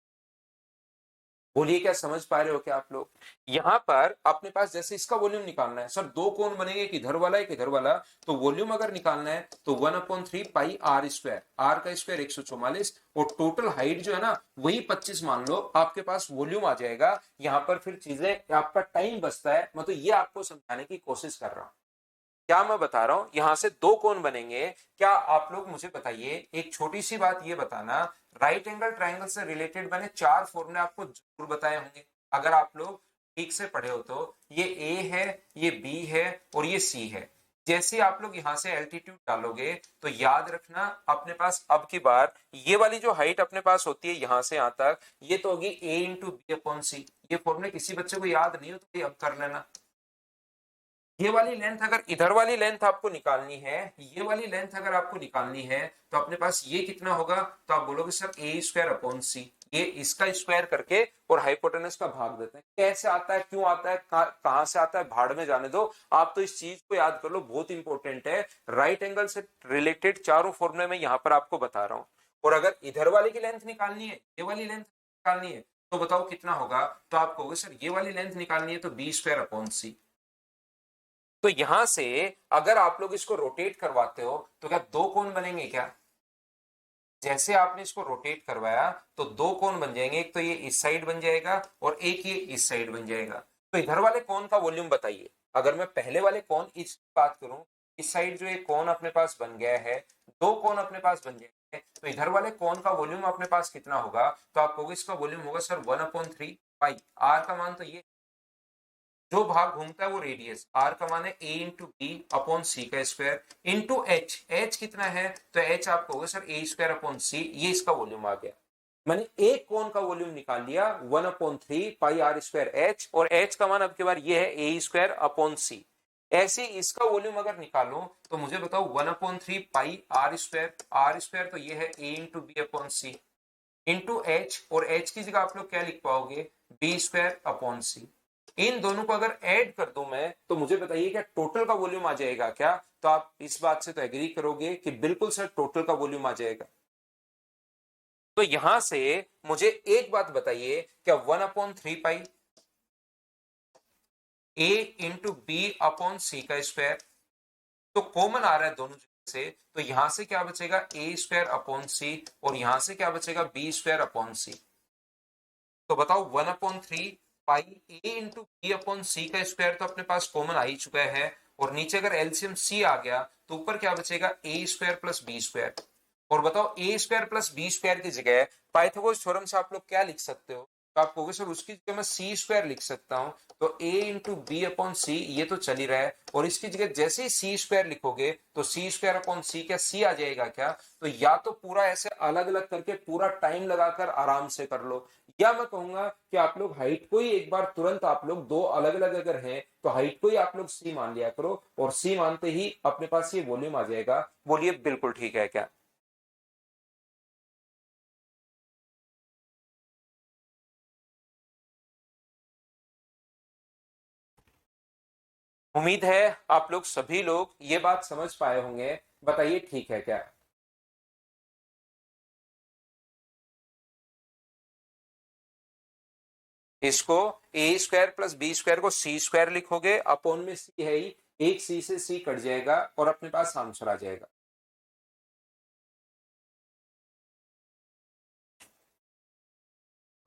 बोलिए क्या समझ पा रहे हो क्या आप लोग? यहां पर अपने पास जैसे इसका वॉल्यूम निकालना है, सर दो कोण बनेंगे, एक इधर वाला एक इधर वाला, तो वॉल्यूम अगर निकालना है तो 1/3 पाई आर स्क्वायर, आर का स्क्वायर 144 और टोटल हाइट जो है ना वही 25 मान लो, आपके पास वॉल्यूम आ जाएगा। यहां पर फिर चीजें आपका टाइम बचता है, मैं तो ये आपको समझाने की कोशिश कर रहा हूं। क्या मैं बता रहा हूं, यहां से दो कोण बनेंगे। क्या आप लोग मुझे बताइए एक छोटी सी बात ये बताना, राइट एंगल ट्रायंगल से रिलेटेड मैंने चार फॉर्मूले आपको जरूर बताए होंगे, अगर आप लोग ठीक से पढ़े हो तो। ये ए है, ये बी है और ये सी है। जैसे ही आप लोग यहाँ से एल्टीट्यूड डालोगे तो याद रखना अपने पास अब की बार ये वाली जो हाइट अपने पास होती है यहाँ से यहाँ तक, ये तो होगी a इंटू बी अपॉन सी। ये फॉर्मूला किसी बच्चे को याद नहीं हो तो ये अब कर लेना। ये वाली लेंथ अगर इधर वाली लेंथ आपको निकालनी है, ये वाली लेंथ अगर आपको निकालनी है तो अपने पास ये कितना होगा, तो आप बोलोगे सर ए स्क्वायर अपॉन सी, ये इसका स्क्वायर करके और हाइपोटेनस का भाग देते हैं। कैसे आता है, क्यों आता है, कहां से आता है, भाड़ में जाने दो। आप तो इस चीज को याद कर लो, बहुत इंपॉर्टेंट है। राइट एंगल से रिलेटेड चारों फॉर्मूले में यहां पर आपको बता रहा हूं। और अगर इधर वाले की लेंथ निकालनी है, ये वाली लेंथ निकालनी है, तो बताओ कितना होगा, तो आप कहोगे सर ये वाली लेंथ निकालनी है तो बी स्क्वायर अपॉन सी। तो यहां से अगर आप लोग इसको रोटेट करवाते हो तो क्या दो कोण बनेंगे क्या? जैसे आपने इसको रोटेट करवाया तो दो कोण बन जाएंगे, एक तो ये इस साइड बन जाएगा और एक ये इस साइड बन जाएगा। तो इधर वाले कोण का वॉल्यूम बताइए। अगर मैं पहले वाले कोण इस बात करूं, इस साइड जो एक कोण अपने पास बन गया है, दो कोण अपने पास बन जाएंगे, तो इधर वाले कोण का वॉल्यूम अपने पास कितना होगा, तो आप कहोगे इसका वॉल्यूम होगा सर 1/3 पाई। आर का मान तो ये जो भाग घूमता है वो रेडियस, आर का मान है ए इंटू बी अपॉन सी का स्क्वायर इंटू एच। एच कितना है, तो एच आपको होगा सर ए स्क्वायर अपॉन सी, ये इसका वॉल्यूम आ गया। मैंने एक कोण का वॉल्यूम निकाल लिया 1/3 पाई आर स्क्वायर एच, और एच का मान अब की बार ये है ए स्क्वायर अपॉन सी। ऐसे इसका वॉल्यूम अगर निकालो तो मुझे बताओ 1/3 pi r square, are square तो ये है ए इंटू बी अपॉन सी इंटू एच, और एच की जगह आप लोग क्या लिख पाओगे, बी स्क्वायर अपॉन सी। इन दोनों को अगर ऐड कर दूं मैं तो मुझे बताइए क्या टोटल का वॉल्यूम आ जाएगा क्या? तो आप इस बात से तो एग्री करोगे कि बिल्कुल सर टोटल का वॉल्यूम आ जाएगा। तो यहां से मुझे एक बात बताइए, क्या 1/3 पाई ए इंटू बी अपॉन सी का स्क्वायर, तो कॉमन आ रहा है दोनों जगह से, तो यहां से क्या बचेगा ए स्क्वायर अपॉन सी, और यहां से क्या बचेगा बी स्क्वायर अपॉन सी। तो बताओ 1/3 पाई ए इंटू बी अपॉन सी का स्क्वायर तो अपने पास कॉमन आ ही चुका है, और नीचे अगर एलसीएम सी आ गया तो ऊपर क्या बचेगा ए स्क्वायर प्लस बी स्क्वायर। और बताओ ए स्क्वायर प्लस बी स्क्वायर की जगह पाइथागोरस थ्योरम से आप लोग क्या लिख सकते हो, तो आप कहोगे सर उसकी जगह मैं सी स्क्वायर लिख सकता हूं, तो ए इंटू बी अपॉन सी ये तो चल ही रहा है, और इसकी जगह जैसे ही सी स्क्वायर लिखोगे तो सी स्क्वायर अपॉन सी, क्या सी आ जाएगा क्या? तो या तो पूरा ऐसे अलग अलग करके पूरा टाइम लगाकर आराम से कर लो, या मैं कहूंगा कि आप लोग हाइट को ही एक बार तुरंत आप लोग दो अलग अलग अगर हैं तो हाइट को ही आप लोग सी मान लिया करो, और सी मानते ही अपने पास ये वॉल्यूम आ जाएगा। बोलिए बिल्कुल ठीक है क्या? उम्मीद है आप लोग सभी लोग ये बात समझ पाए होंगे। बताइए ठीक है क्या? इसको ए स्क्वायर प्लस बी स्क्वायर को सी स्क्वायर लिखोगे, अपोन में सी है ही, एक सी से सी कट जाएगा और अपने पास आंसर आ जाएगा।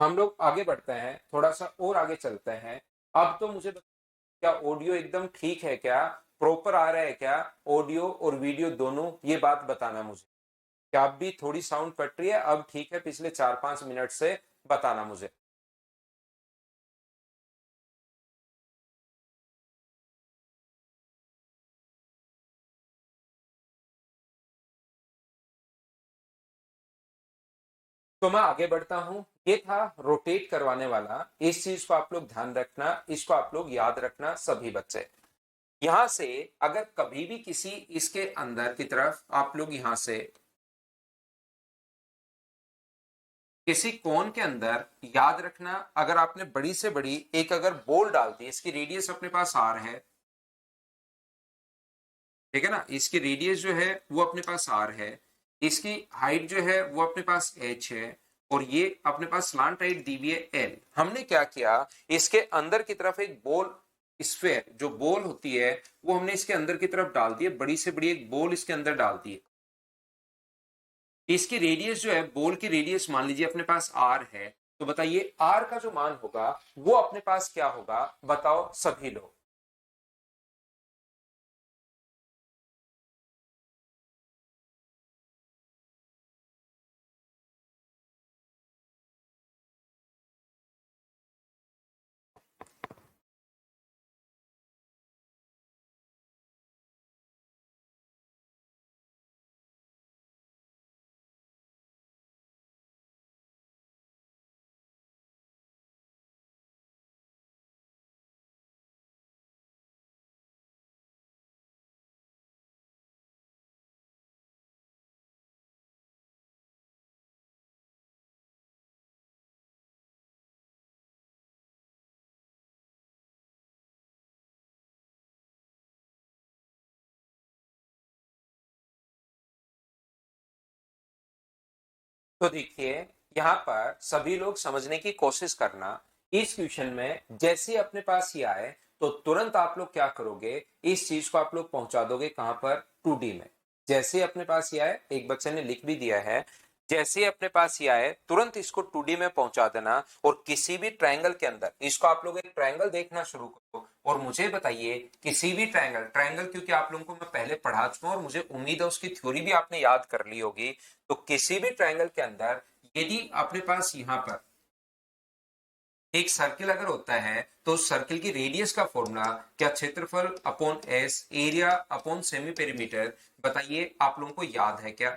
हम लोग आगे बढ़ते हैं, थोड़ा सा और आगे चलते हैं। अब तो मुझे क्या ऑडियो एकदम ठीक है क्या, प्रॉपर आ रहा है क्या, ऑडियो और वीडियो दोनों, ये बात बताना मुझे। क्या अब भी थोड़ी साउंड कट रही है, अब ठीक है पिछले 4-5 मिनट से, बताना मुझे। तो मैं आगे बढ़ता हूं। ये था रोटेट करवाने वाला, इस चीज को आप लोग ध्यान रखना, इसको आप लोग याद रखना सभी बच्चे। यहां से अगर कभी भी किसी इसके अंदर की तरफ आप लोग यहां से किसी कोन के अंदर, याद रखना अगर आपने बड़ी से बड़ी एक अगर बॉल डाल दी, इसकी रेडियस अपने पास आर है, ठीक है ना, इसकी रेडियस जो है वो अपने पास आर है, इसकी हाइट जो है वो अपने पास एच है, और ये अपने पास स्लांट हाइट दी हुई है एल। हमने क्या किया, इसके अंदर की तरफ एक बॉल, स्फेयर जो बॉल होती है वो हमने इसके अंदर की तरफ डाल दी है, बड़ी से बड़ी एक बॉल इसके अंदर डाल दी है। इसकी रेडियस जो है, बॉल की रेडियस मान लीजिए अपने पास आर है, तो बताइए आर का जो मान होगा वो अपने पास क्या होगा, बताओ सभी लोग। तो देखिए यहाँ पर सभी लोग समझने की कोशिश करना। इस क्वेश्चन में जैसे ही अपने पास ये आए तो तुरंत आप लोग क्या करोगे, इस चीज को आप लोग पहुंचा दोगे कहां पर, 2D में। जैसे ही अपने पास ये आए, एक बच्चे ने लिख भी दिया है, जैसे ही अपने पास ये आए तुरंत इसको 2D में पहुंचा देना। और किसी भी ट्रायंगल के अंदर इसको आप लोग एक ट्रायंगल देखना शुरू करो और मुझे बताइए किसी भी ट्रायंगल ट्रायंगल क्योंकि आप लोगों को मैं पहले पढ़ा चुका हूं और मुझे उम्मीद है उसकी थ्योरी भी आपने याद कर ली होगी। तो किसी भी ट्रायंगल के अंदर यदि अपने पास यहां पर एक सर्किल अगर होता है तो उस सर्किल की रेडियस का फॉर्मूला क्या क्षेत्रफल upon S, area upon semi perimeter, बताइए आप लोगों को याद है क्या?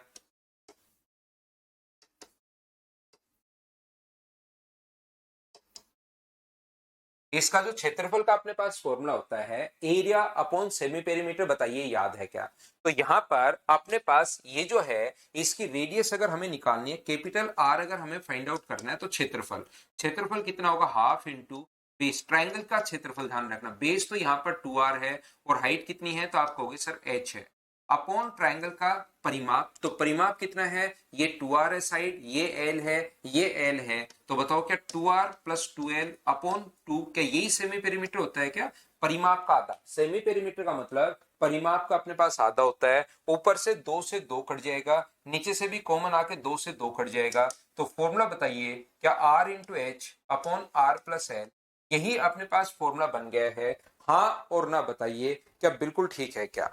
इसका जो क्षेत्रफल का अपने पास फॉर्मूला होता है एरिया अपॉन सेमी पेरीमीटर, बताइए याद है क्या? तो यहां पर अपने पास ये जो है इसकी रेडियस अगर हमें निकालनी है, कैपिटल आर अगर हमें फाइंड आउट करना है तो क्षेत्रफल, क्षेत्रफल कितना होगा, हाफ इंटू बेस। ट्राइंगल का क्षेत्रफल ध्यान रखना, बेस तो यहाँ पर 2r है और हाइट कितनी है तो आप कहोगे सर h है, अपॉन ट्राइंगल का परिमाप, तो परिमाप कितना है, ये 2r है साइड, ये l है, ये l है, तो बताओ क्या 2r प्लस 2l अपॉन 2, क्या यही सेमी पेरीमीटर होता है क्या? परिमाप का आधा, सेमी पेरीमीटर का मतलब परिमाप का अपने पास आधा होता है। ऊपर से 2 से 2 कट जाएगा, नीचे से भी कॉमन आके 2 से 2 कट जाएगा। तो फॉर्मूला बताइए क्या r into h upon r plus l, यही अपने पास फॉर्मूला बन गया है? हाँ और ना बताइए क्या बिल्कुल ठीक है क्या?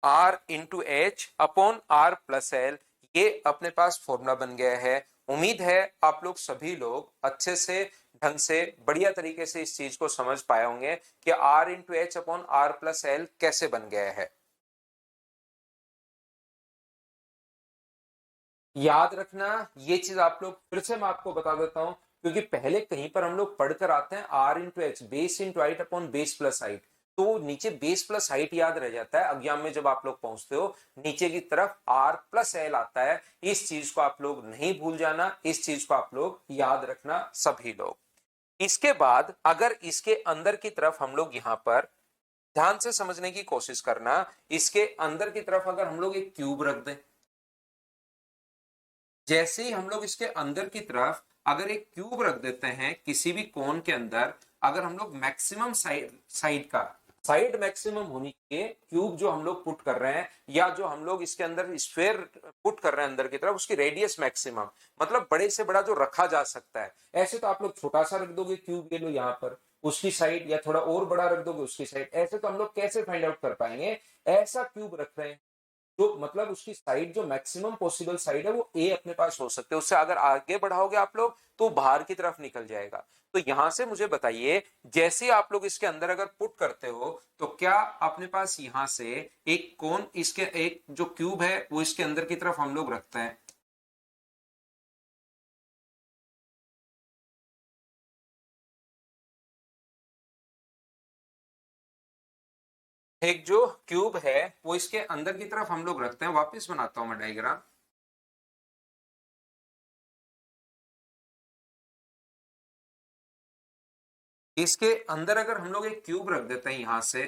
R into h upon r plus l, ये अपने पास फॉर्मूला बन गया है। उम्मीद है आप लोग सभी लोग अच्छे से ढंग से बढ़िया तरीके से इस चीज को समझ पाए होंगे कि r into h upon r plus l कैसे बन गया है। याद रखना ये चीज आप लोग, फिर से मैं आपको बता देता हूं क्योंकि पहले कहीं पर हम लोग पढ़कर आते हैं r into h base into height upon base plus height, तो नीचे बेस प्लस हाइट याद रह जाता है। एग्जाम में जब आप लोग पहुंचते हो नीचे की तरफ आर प्लस एल आता है। इस चीज को आप लोग नहीं भूल जाना, इस चीज को आप लोग याद रखना सभी लोग। इसके बाद अगर इसके अंदर की तरफ हम लोग यहां पर ध्यान से समझने की कोशिश करना, इसके अंदर की तरफ अगर हम लोग एक क्यूब रख दें, जैसे ही हम लोग इसके अंदर की तरफ अगर एक क्यूब रख देते हैं किसी भी कोन के अंदर, अगर हम लोग मैक्सिमम साइड का साइड मैक्सिमम होनी चाहिए क्यूब जो हम लोग पुट कर रहे हैं या जो हम लोग इसके अंदर स्फेयर पुट कर रहे हैं अंदर की तरफ, उसकी रेडियस मैक्सिमम मतलब बड़े से बड़ा जो रखा जा सकता है। ऐसे तो आप लोग छोटा सा रख दोगे क्यूब, ये लो यहाँ पर उसकी साइड, या थोड़ा और बड़ा रख दोगे उसकी साइड, ऐसे तो हम लोग कैसे फाइंड आउट कर पाएंगे? ऐसा क्यूब रख रहे हैं तो मतलब उसकी साइड जो मैक्सिमम पॉसिबल साइड है वो ए अपने पास हो सकते हैं, उससे अगर आगे बढ़ाओगे आप लोग तो बाहर की तरफ निकल जाएगा। तो यहां से मुझे बताइए जैसे आप लोग इसके अंदर अगर पुट करते हो तो क्या अपने पास यहां से एक कोन, इसके एक जो क्यूब है वो इसके अंदर की तरफ हम लोग रखते हैं, एक जो क्यूब है वो इसके अंदर की तरफ हम लोग रखते हैं। वापस बनाता हूं मैं डायग्राम। इसके अंदर अगर हम लोग एक क्यूब रख देते हैं यहां से,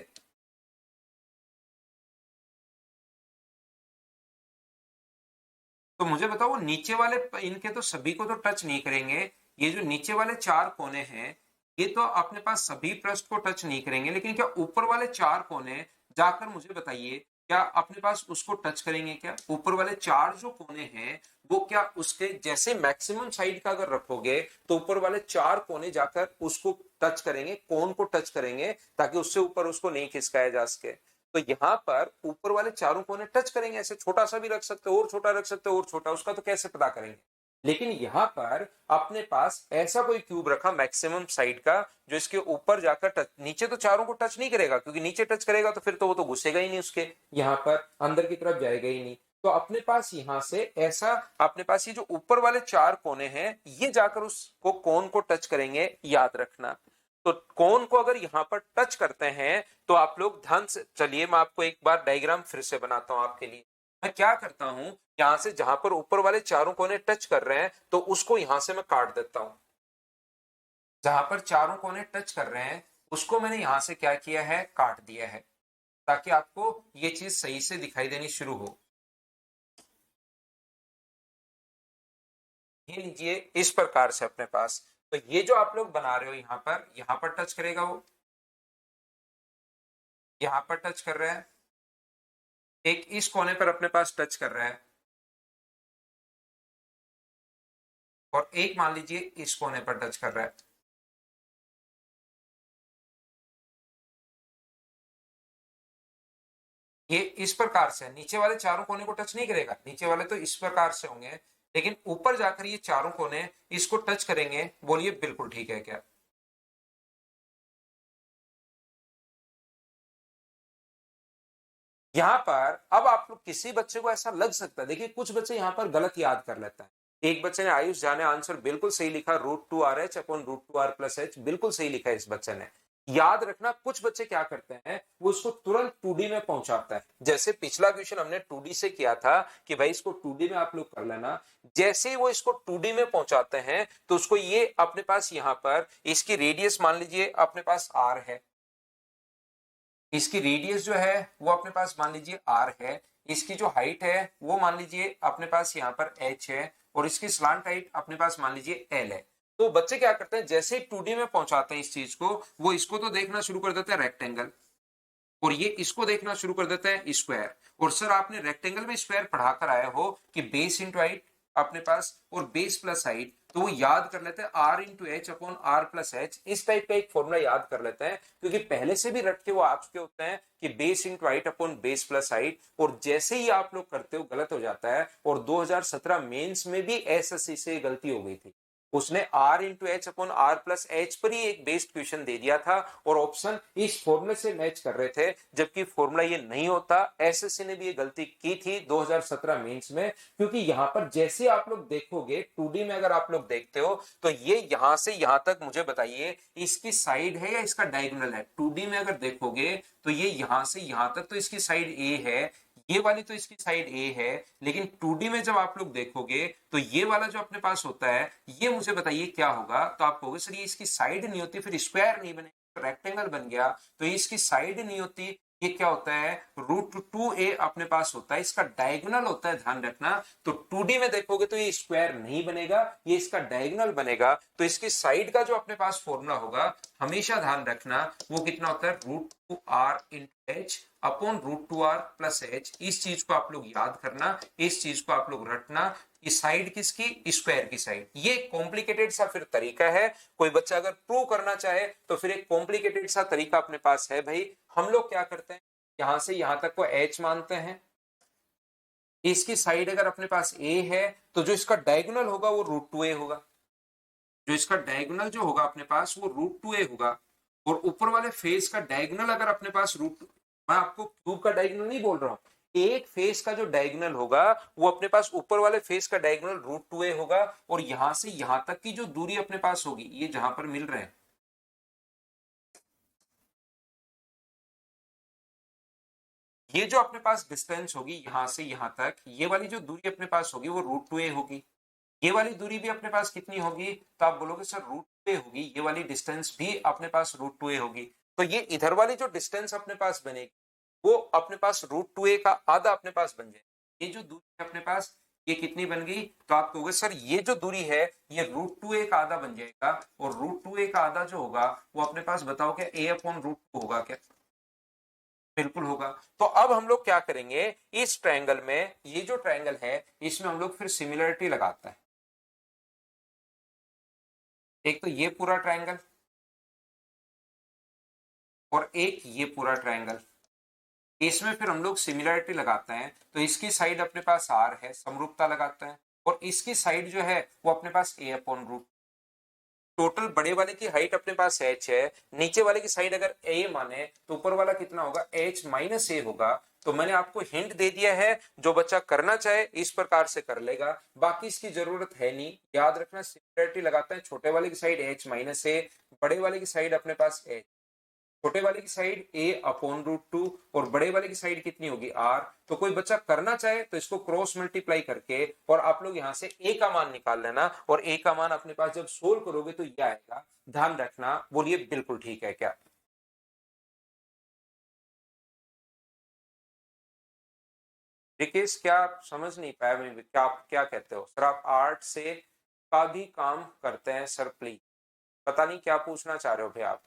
तो मुझे बताओ वो नीचे वाले इनके तो सभी को तो टच नहीं करेंगे। ये जो नीचे वाले चार कोने हैं ये तो अपने पास सभी पृष्ठ को टच नहीं करेंगे, लेकिन क्या ऊपर वाले चार कोने जाकर मुझे बताइए क्या अपने पास उसको टच करेंगे क्या? ऊपर वाले चार जो कोने हैं वो क्या उसके जैसे मैक्सिमम साइड का अगर रखोगे तो ऊपर वाले चार कोने जाकर उसको टच करेंगे, कोन को टच करेंगे ताकि उससे ऊपर उसको नहीं खिसकाया जा सके। तो यहां पर ऊपर वाले चारों कोने टच करेंगे, ऐसे छोटा सा भी रख सकते हो और छोटा रख सकते हो और छोटा, उसका तो कैसे पता करेंगे? लेकिन यहां पर अपने पास ऐसा कोई क्यूब रखा मैक्सिमम साइड का जो इसके ऊपर जाकर टच, नीचे तो चारों को टच नहीं करेगा क्योंकि नीचे टच करेगा तो फिर तो वो तो घुसेगा ही नहीं उसके यहां पर अंदर की तरफ जाएगा ही नहीं। तो अपने पास यहां से ऐसा अपने पास ये जो ऊपर वाले चार कोने हैं ये जाकर उसको कोन को टच करेंगे, याद रखना। तो कोन को अगर यहां पर टच करते हैं तो आप लोग ध्यान से चलिए, मैं आपको एक बार डायग्राम फिर से बनाता हूं आपके लिए। मैं क्या करता हूं, यहां से जहां पर ऊपर वाले चारों कोने टच कर रहे हैं तो उसको यहां से मैं काट देता हूं। जहां पर चारों कोने टच कर रहे हैं उसको मैंने यहां से क्या किया है, काट दिया है, ताकि आपको ये चीज सही से दिखाई देनी शुरू हो। ये लीजिए इस प्रकार से अपने पास, तो ये जो आप लोग बना रहे हो यहाँ पर टच करेगा, वो यहाँ पर टच कर रहा है, एक इस कोने पर अपने पास टच कर रहा है, और एक मान लीजिए इस कोने पर टच कर रहा है। ये इस प्रकार से, नीचे वाले चारों कोने को टच नहीं करेगा, नीचे वाले तो इस प्रकार से होंगे, लेकिन ऊपर जाकर ये चारों कोने इसको टच करेंगे। बोलिए बिल्कुल ठीक है क्या? यहाँ पर अब आप लोग, किसी बच्चे को ऐसा लग सकता है, देखिए कुछ बच्चे यहाँ पर गलत याद कर लेता है। एक बच्चे ने, आयुष जाने, आंसर बिल्कुल सही लिखा, √2RH अपॉन √2R+H, बिल्कुल सही लिखा है इस बच्चे ने। याद रखना, कुछ बच्चे क्या करते हैं, वो उसको तुरंत 2D में पहुंचाता है। जैसे पिछला क्वेश्चन हमने 2D से किया था कि भाई इसको 2D में आप लोग कर लेना, जैसे ही वो इसको 2D में पहुंचाते हैं तो उसको ये अपने पास यहाँ पर इसकी रेडियस मान लीजिए अपने पास R है, इसकी रेडियस जो है वो अपने पास मान लीजिए R है, इसकी जो हाइट है वो मान लीजिए अपने पास यहाँ पर H है, और इसकी स्लांट हाइट अपने पास मान लीजिए L है। तो बच्चे क्या करते हैं, जैसे ही 2D में पहुंचाते हैं इस चीज को, वो इसको तो देखना शुरू कर देते हैं रेक्टेंगल, और ये इसको देखना शुरू कर देते हैं स्क्वायर। और सर आपने रेक्टेंगल में स्क्वायर पढ़ाकर आए हो कि बेस इंटू हाइट अपने पास, और बेस प्लस हाइट, तो वो याद कर लेते हैं R×H अपॉन R+H, इस टाइप का एक फॉर्मूला याद कर लेते हैं, क्योंकि पहले से भी रट के वो आ चुके होते हैं कि base into height upon base plus height, और जैसे ही आप लोग करते हो गलत हो जाता है। और 2017 मेंस में भी एसएससी से गलती हो गई थी, उसने R×H अपॉन R+H पर ही एक बेस्ड क्वेश्चन दे दिया था, और ऑप्शन इस फॉर्मूले से मैच कर रहे थे, जबकि फॉर्मूला ये नहीं होता। एसएससी ने भी ये गलती की थी 2017 मेंस में, क्योंकि यहाँ पर जैसे आप लोग देखोगे 2D में, अगर आप लोग देखते हो तो ये यहां से यहां तक, मुझे बताइए इसकी साइड है या इसका डायगोनल है? 2D में अगर देखोगे तो ये यहां से यहां तक तो इसकी साइड ए है, ये वाली तो इसकी साइड ए है, लेकिन 2D में जब आप लोग देखोगे तो ये वाला जो अपने पास होता है, ये मुझे बताइए क्या होगा? तो आप कहोगे सर ये इसकी साइड नहीं होती, फिर स्क्वायर नहीं बनेगा, रेक्टेंगल बन गया, तो ये इसकी साइड नहीं होती, ये क्या होता है, √2a अपने पास होता है, इसका डायगोनल होता है, ध्यान रखना। तो 2D में देखोगे तो ये स्क्वायर नहीं बनेगा, ये इसका डायगोनल बनेगा, तो इसकी साइड का जो अपने पास फॉर्मूला होगा, हमेशा ध्यान रखना, वो कितना होता है, √2R×H अपॉन √2R+H। इस चीज को आप लोग याद करना, इस चीज को आप लोग रटना, कि साइड किसकी, स्क्वायर की साइड। ये कॉम्प्लिकेटेड सा फिर तरीका है, कोई बच्चा अगर प्रूव करना चाहे तो फिर एक कॉम्प्लिकेटेड सा तरीका अपने पास है भाई। हम लोग क्या करते हैं, यहां से यहां तक को H मानते हैं, इसकी साइड अगर अपने पास A है, तो जो इसका डायगोनल होगा वो √2a होगा, जो इसका डायगोनल जो होगा अपने पास वो √2a होगा, और ऊपर वाले फेस का डायगोनल अगर अपने पास मैं आपको क्यूब का डायगोनल नहीं बोल रहा हूं, एक फेस का जो डायगोनल होगा वो अपने पास ऊपर वाले फेस का डायगोनल √2a होगा, और यहां से यहां तक की जो दूरी अपने पास होगी, ये जहां पर मिल रहे हैं, ये जो अपने पास डिस्टेंस होगी यहां से यहां तक, ये वाली जो दूरी अपने पास होगी वो √2a होगी। ये वाली दूरी भी अपने पास कितनी होगी? तो आप बोलोगे सर √2a होगी, ये वाली डिस्टेंस भी अपने पास √2a होगी। तो ये इधर वाली जो डिस्टेंस अपने पास बनेगी, वो अपने पास √2a का आधा अपने पास बन जाएगी। ये जो दूरी है अपने पास, ये कितनी बन गई? तो आप कहोगे सर ये जो दूरी है ये √2a का आधा बन जाएगा, और √2a का आधा जो होगा वो अपने पास, बताओ क्या a/√2 होगा क्या? बिल्कुल होगा। तो अब हम लोग क्या करेंगे, इस ट्रायंगल में, ये जो ट्रायंगल है इसमें हम लोग फिर सिमिलरिटी लगाते हैं। एक तो ये पूरा ट्रायंगल, और एक ये पूरा ट्रायंगल, इसमें फिर हम लोग सिमिलरिटी लगाते हैं। तो इसकी साइड अपने पास R है, समरूपता लगाते हैं, और इसकी साइड जो है वो अपने पास a/√। टोटल बड़े वाले की हाइट अपने पास H है, नीचे वाले की साइड अगर a माने तो ऊपर वाला कितना होगा, H-a होगा। तो मैंने आपको हिंट दे दिया है, जो बच्चा करना चाहे इस प्रकार से कर लेगा, बाकी इसकी जरूरत है नहीं। याद रखना, सिमिलरिटी लगाते हैं, छोटे वाले की साइड H-a, बड़े वाले की साइड अपने पास H, छोटे वाले की साइड a/√2, और बड़े वाले की साइड कितनी होगी, R। तो कोई बच्चा करना चाहे तो इसको क्रॉस मल्टीप्लाई करके, और आप लोग यहां से a का मान निकाल लेना, और a का मान अपने पास जब सोल्व करोगे तो ये आएगा। ध्यान रखना, बोलिए बिल्कुल ठीक है क्या? देखिए क्या आप समझ नहीं पाया, मैं क्या, आप क्या कहते हो सर, आप आर्ट से का भी काम करते हैं सर प्लीज। पता नहीं क्या पूछना चाह रहे हो भाई आप,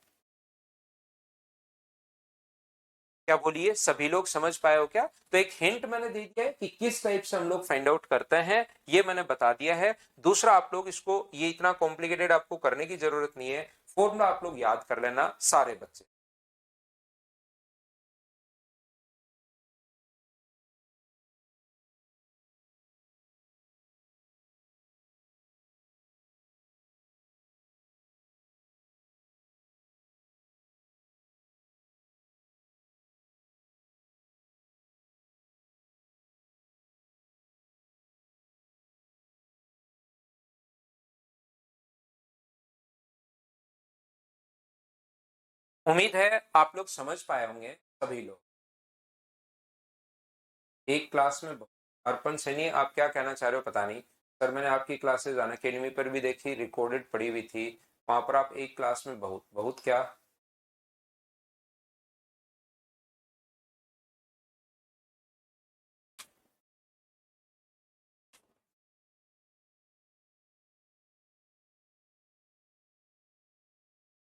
क्या बोलिए, सभी लोग समझ पाए हो क्या? तो एक हिंट मैंने दे दिया है कि किस टाइप से हम लोग फाइंड आउट करते हैं, ये मैंने बता दिया है। दूसरा, आप लोग इसको ये इतना कॉम्प्लिकेटेड आपको करने की जरूरत नहीं है, फॉर्मूला आप लोग याद कर लेना सारे बच्चे। उम्मीद है आप लोग समझ पाए होंगे सभी लोग। एक क्लास में अर्पण सैनी, आप क्या कहना चाह रहे हो पता नहीं। सर मैंने आपकी क्लासेस अन अकेडमी पर भी देखी, रिकॉर्डेड पड़ी हुई थी, वहां पर आप एक क्लास में बहुत बहुत क्या।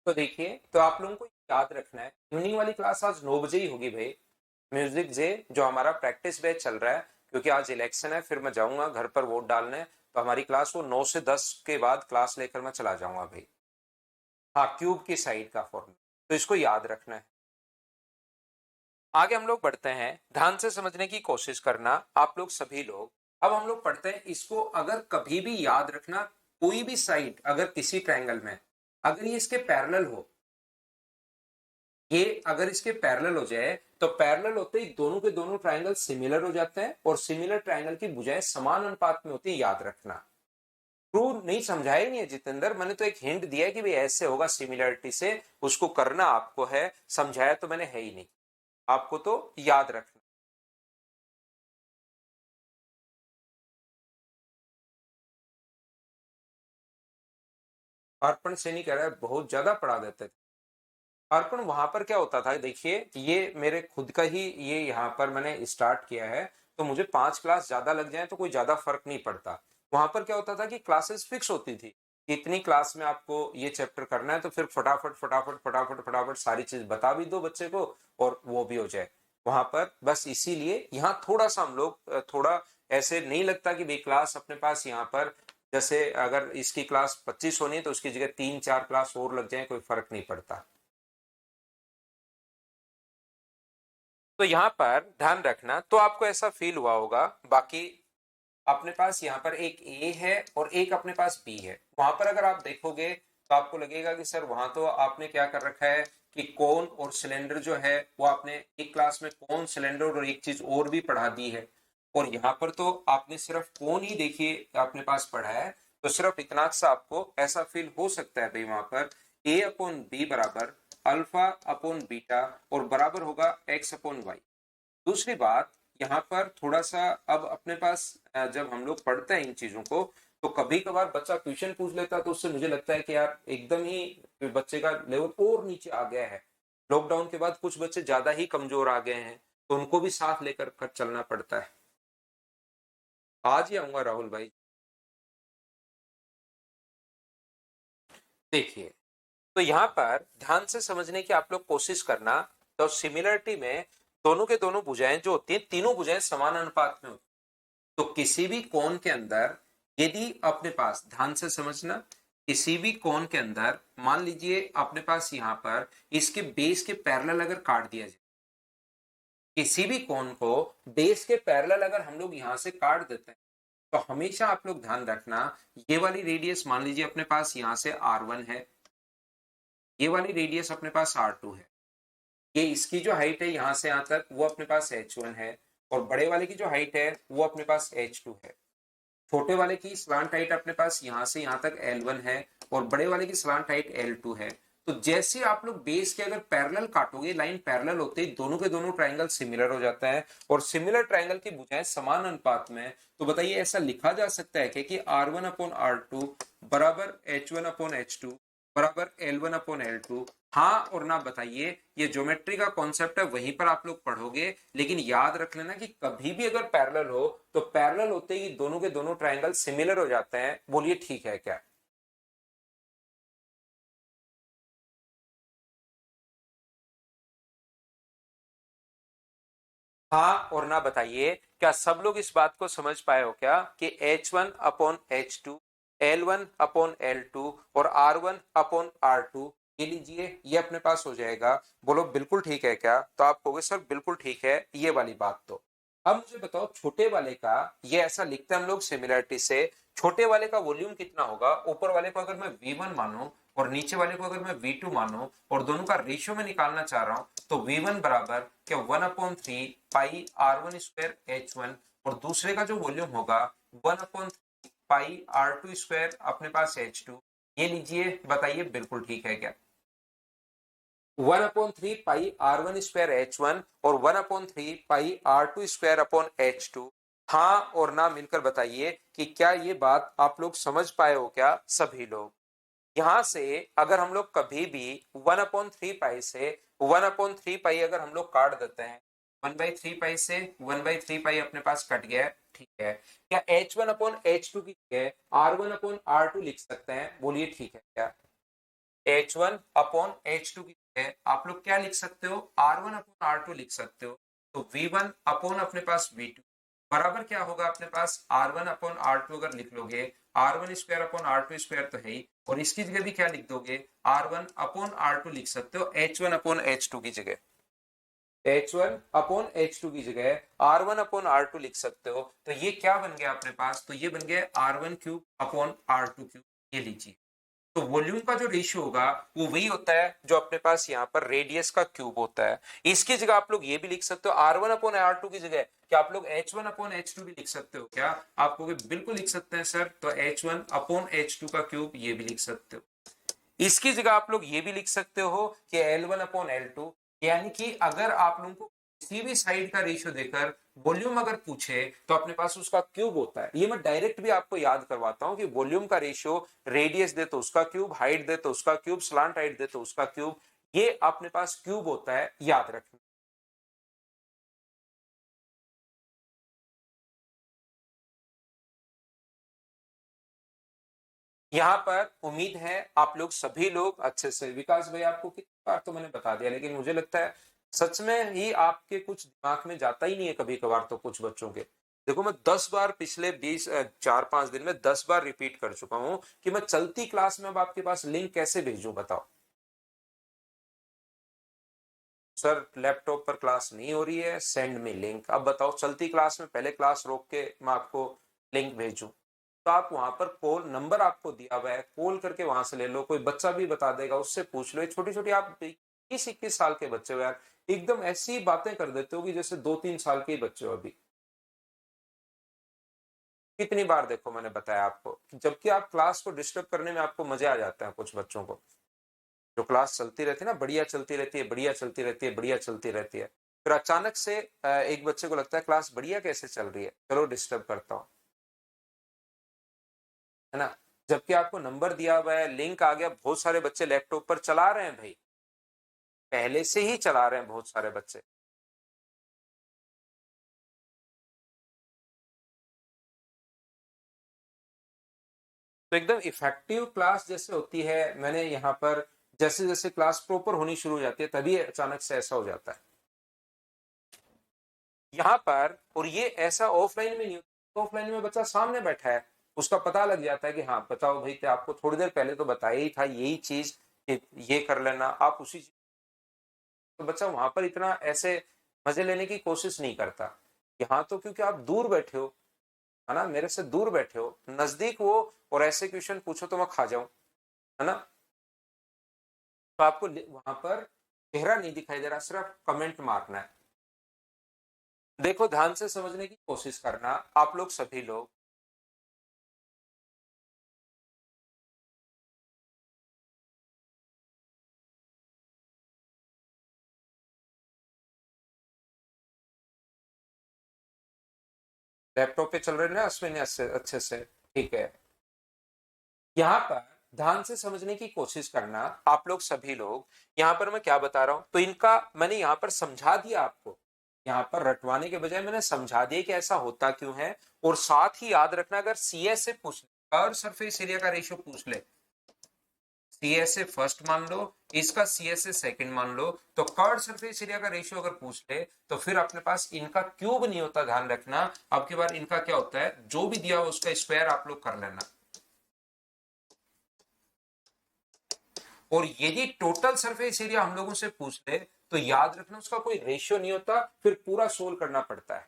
तो देखिए, तो आप लोगों को याद रखना है, इवनिंग वाली क्लास आज 9 बजे ही होगी भाई। म्यूजिक जे जो हमारा प्रैक्टिस बैच चल रहा है, क्योंकि आज इलेक्शन है, फिर मैं जाऊंगा घर पर वोट डालने, तो हमारी क्लास वो 9 से 10 के बाद क्लास लेकर मैं चला जाऊंगा भाई। हाँ, क्यूब की साइड का फॉर्मूला, तो इसको याद रखना है। आगे हम लोग बढ़ते हैं, ध्यान से समझने की कोशिश करना आप लोग सभी लोग। अब हम लोग पढ़ते हैं इसको, अगर कभी भी याद रखना, कोई भी साइड अगर किसी ट्रायंगल में अगर ये इसके पैरेलल हो, ये अगर इसके पैरेलल हो जाए, तो पैरेलल होते ही दोनों के दोनों ट्रायंगल सिमिलर हो जाते हैं, और सिमिलर ट्रायंगल की भुजाएं समान अनुपात में होती है, याद रखना। ट्रू नहीं समझाया ही नहीं है जितेंद्र, मैंने तो एक हिंट दिया है कि भाई ऐसे होगा सिमिलरिटी से, उसको करना आपको है, समझाया तो मैंने है ही नहीं, आपको तो याद रखना। अर्पण से नहीं कह रहा है, बहुत ज्यादा पढ़ा देते थे अर्पण। वहां पर क्या होता था, देखिए ये मेरे खुद का ही ये यहाँ पर मैंने स्टार्ट किया है, तो मुझे 5 क्लास ज्यादा लग जाए तो कोई ज्यादा फर्क नहीं पड़ता। वहां पर क्या होता था कि क्लासेस फिक्स होती थी कि इतनी क्लास में आपको ये चैप्टर करना है, तो फिर फटाफट फटाफट फटाफट फटाफट सारी चीज बता भी दो बच्चे को, और वो भी हो जाए वहां पर। बस इसीलिए यहाँ थोड़ा सा हम लोग थोड़ा ऐसे नहीं लगता कि भाई क्लास अपने पास यहाँ पर, जैसे अगर इसकी क्लास 25 होनी है तो उसकी जगह 3-4 क्लास और लग जाए, कोई फर्क नहीं पड़ता। तो यहाँ पर ध्यान रखना, तो आपको ऐसा फील हुआ होगा, बाकी अपने पास यहाँ पर एक ए है और एक अपने पास बी है। वहां पर अगर आप देखोगे तो आपको लगेगा कि सर वहां तो आपने क्या कर रखा है कि कोन और सिलेंडर जो है वो आपने एक क्लास में कोन सिलेंडर और एक चीज और भी पढ़ा दी है, और यहाँ पर तो आपने सिर्फ कोन ही देखिए अपने पास पढ़ा है। तो सिर्फ इतना सा आपको ऐसा फील हो सकता है भाई, वहां पर ए अपॉन बी बराबर अल्फा अपॉन बीटा, और बराबर होगा एक्स अपॉन वाई। दूसरी बात, यहाँ पर थोड़ा सा अब अपने पास जब हम लोग पढ़ते हैं इन चीजों को, तो कभी कभार बच्चा क्वेश्चन पूछ लेता है, तो उससे मुझे लगता है कि यार एकदम ही बच्चे का लेवल और नीचे आ गया है। लॉकडाउन के बाद कुछ बच्चे ज्यादा ही कमजोर आ गए हैं, तो उनको भी साथ लेकर कर चलना पड़ता है। आज ही आऊंगा राहुल भाई। देखिए, तो यहाँ पर ध्यान से समझने की आप लोग कोशिश करना। तो सिमिलरिटी में दोनों के दोनों भुजाएं जो होती हैं, तीनों भुजाएं समान अनुपात में होती हैं। तो किसी भी कोण के अंदर यदि अपने पास, ध्यान से समझना, किसी भी कोण के अंदर मान लीजिए अपने पास यहाँ पर इसके बेस के पैरेलल अगर काट दिया जाए, किसी भी कोण को बेस के पैरेलल अगर हम लोग यहाँ से काट देते हैं, तो हमेशा आप लोग ध्यान रखना, ये वाली रेडियस मान लीजिए अपने पास यहाँ से R1 है, ये वाली रेडियस अपने पास R2 है, ये इसकी जो हाइट है यहाँ से यहाँ तक वो अपने पास H1 है, और बड़े वाले की जो हाइट है वो अपने पास H2 है। छोटे वाले की स्लांट हाइट अपने पास यहाँ से यहाँ तक L1 है, और बड़े वाले की स्लांट हाइट L2 है। तो जैसे आप लोग बेस के अगर पैरेलल काटोगे, लाइन पैरेलल होते ही दोनों के दोनों ट्रायंगल सिमिलर हो जाता है, और सिमिलर ट्रायंगल की भुजाएं समान अनुपात में। तो बताइए ऐसा लिखा जा सकता है कि R1 अपॉन R2 बराबर H1 अपॉन H2 बराबर L1 अपॉन L2। हाँ और ना बताइए, ये ज्योमेट्री का कॉन्सेप्ट है, वहीं पर आप लोग पढ़ोगे, लेकिन याद रख लेना कि कभी भी अगर पैरेलल हो तो पैरेलल होते ही दोनों के दोनों ट्रायंगल सिमिलर हो जाते हैं। बोलिए ठीक है क्या? हाँ और ना बताइए, क्या सब लोग इस बात को समझ पाए हो क्या कि H1 upon H2, L1 upon L2 और R1 अपॉन R2, ये लीजिए ये अपने पास हो जाएगा। बोलो बिल्कुल ठीक है क्या? तो आप कहोगे सर बिल्कुल ठीक है ये वाली बात। तो अब मुझे बताओ छोटे वाले का, ये ऐसा लिखते हैं हम लोग सिमिलरिटी से, छोटे वाले का वॉल्यूम कितना होगा? ऊपर वाले को अगर मैं V1 मानूं और नीचे वाले को अगर मैं V2 मानूं और दोनों का रेशियो में निकालना चाह रहा हूं, तो V1 बराबर क्या 1/3 पाई R1 स्क्वायर H1, और दूसरे का जो वॉल्यूम होगा 1/3 पाई R2 स्क्वायर अपने पास H2। ये लीजिए बताइए बिल्कुल ठीक है क्या? 1/3 पाई R1 स्क्वायर H1 और 1/3 पाई R2 स्क्वायर अपॉन H2। हाँ और ना मिलकर बताइए कि क्या ये बात आप लोग समझ पाए हो क्या सभी लोग? यहां से अगर हम लोग कभी भी 1/3 पाई से 1/3 पाई अगर हम लोग काट देते हैं, 1/3 पाई से 1/3 पाई अपने पास कट गया है, ठीक है। क्या H1/H2 की जगह R1/R2 लिख सकते हैं? बोलिए ठीक है क्या? H1/H2 की जगह आप लोग क्या लिख सकते हो? R1/R2 लिख सकते हो। तो V1 अपॉन अपने पास V2 बराबर क्या होगा अपने पास? R1/R2 अगर लिख लोगे, R1 square upon R2 square तो है ही, और इसकी जगह भी क्या लिख दोगे? R1/R2 लिख सकते हो H1/H2 की जगह। H1/H2 की जगह R1/R2 लिख सकते हो। तो ये क्या बन गया अपने पास? तो ये बन गया R1³ अपॉन R2³। ये लीजिए। तो वॉल्यूम का जो रेशियो होगा वो वही होता है जो अपने पास यहाँ पर रेडियस का क्यूब होता है। इसकी जगह आप लोग ये भी लिख सकते हो, R1/R2 की जगह क्या आप लोग H1/H2 भी लिख सकते हो क्या? आपको बिल्कुल लिख सकते हैं सर। तो H1/H2 का क्यूब ये भी लिख सकते हो। इसकी जगह आप लोग ये भी लिख सकते हो कि L1/L2, यानी कि अगर आप लोगों को किसी भी साइड का रेशियो देकर वॉल्यूम अगर पूछे तो अपने पास उसका क्यूब होता है। ये मैं डायरेक्ट भी आपको याद करवाता हूं कि वॉल्यूम का रेशियो, रेडियस दे तो उसका क्यूब, हाइट दे तो उसका क्यूब, स्लांट हाइट दे तो उसका क्यूब, ये अपने पास क्यूब होता है, याद रखना। यहाँ पर उम्मीद है आप लोग सभी लोग अच्छे से, विकास भाई आपको कितनी बार तो मैंने बता दिया, लेकिन मुझे लगता है सच में ही आपके कुछ दिमाग में जाता ही नहीं है कभी कभार तो कुछ बच्चों के। देखो मैं 10 बार पिछले 4-5 दिन में 10 बार रिपीट कर चुका हूं कि मैं चलती क्लास में अब आपके पास लिंक कैसे भेजूं बताओ। सर लैपटॉप पर क्लास नहीं हो रही है, सेंड मी लिंक। अब बताओ चलती क्लास में पहले क्लास रोक के मैं आपको लिंक भेजूं? तो आप वहां पर कॉल नंबर आपको दिया हुआ है, कॉल करके वहां से ले लो, कोई बच्चा भी बता देगा उससे पूछ लो। छोटी छोटी आप 20-21 साल के बच्चे हो यार, एकदम ऐसी बातें कर देते हो कि जैसे 2-3 साल के ही बच्चे हो अभी। कितनी बार देखो मैंने बताया आपको, जबकि आप क्लास को डिस्टर्ब करने में आपको मजे आ जाते हैं कुछ बच्चों को। जो क्लास चलती रहती है ना, बढ़िया चलती रहती है, बढ़िया चलती रहती है, बढ़िया चलती रहती है, फिर अचानक से एक बच्चे को लगता है क्लास बढ़िया कैसे चल रही है, चलो डिस्टर्ब करता हूँ, है ना। जबकि आपको नंबर दिया हुआ है, लिंक आ गया, बहुत सारे बच्चे लैपटॉप पर चला रहे हैं भाई, पहले से ही चला रहे हैं बहुत सारे बच्चे। तो एकदम इफेक्टिव क्लास जैसे होती है, मैंने यहाँ पर जैसे जैसे क्लास प्रॉपर होनी शुरू हो जाती है तभी अचानक से ऐसा हो जाता है यहाँ पर। और ये ऐसा ऑफलाइन में नहीं होता, ऑफलाइन में बच्चा सामने बैठा है, उसका पता लग जाता है कि हाँ बताओ भाई, क्या आपको थोड़ी देर पहले तो बताया ही था यही चीज कि ये कर लेना, आप उसी चीज। तो बच्चा वहां पर इतना ऐसे मजे लेने की कोशिश नहीं करता। यहाँ तो क्योंकि आप दूर बैठे हो, है ना, मेरे से दूर बैठे हो, नजदीक हो और ऐसे क्वेश्चन पूछो तो मैं खा जाऊं, है ना। तो आपको वहां पर चेहरा नहीं दिखाई दे रहा, सिर्फ कमेंट मारना है। देखो ध्यान से समझने की कोशिश करना आप लोग सभी लोग। लैपटॉप पे चल रहे हैं ना अश्विन, अच्छे अच्छे से, ठीक है। यहाँ पर ध्यान से समझने की कोशिश करना आप लोग सभी लोग। यहाँ पर मैं क्या बता रहा हूं, तो इनका मैंने यहाँ पर समझा दिया आपको, यहाँ पर रटवाने के बजाय मैंने समझा दिया कि ऐसा होता क्यों है। और साथ ही याद रखना, अगर सीएस से पूछ ले, कर्व सरफेस एरिया का रेशियो पूछ ले, सीएस से फर्स्ट मान लो, इसका सीएस से सेकंड मान लो, तो कर्व सरफेस एरिया का रेशियो अगर पूछ ले तो फिर अपने पास इनका क्यूब नहीं होता, ध्यान रखना। अब की बार इनका क्या होता है, जो भी दिया हो उसका स्क्वायर आप लोग कर लेना। और यदि टोटल सरफेस एरिया हम लोगों से पूछ ले तो याद रखना उसका कोई रेशियो नहीं होता, फिर पूरा सोल्व करना पड़ता है।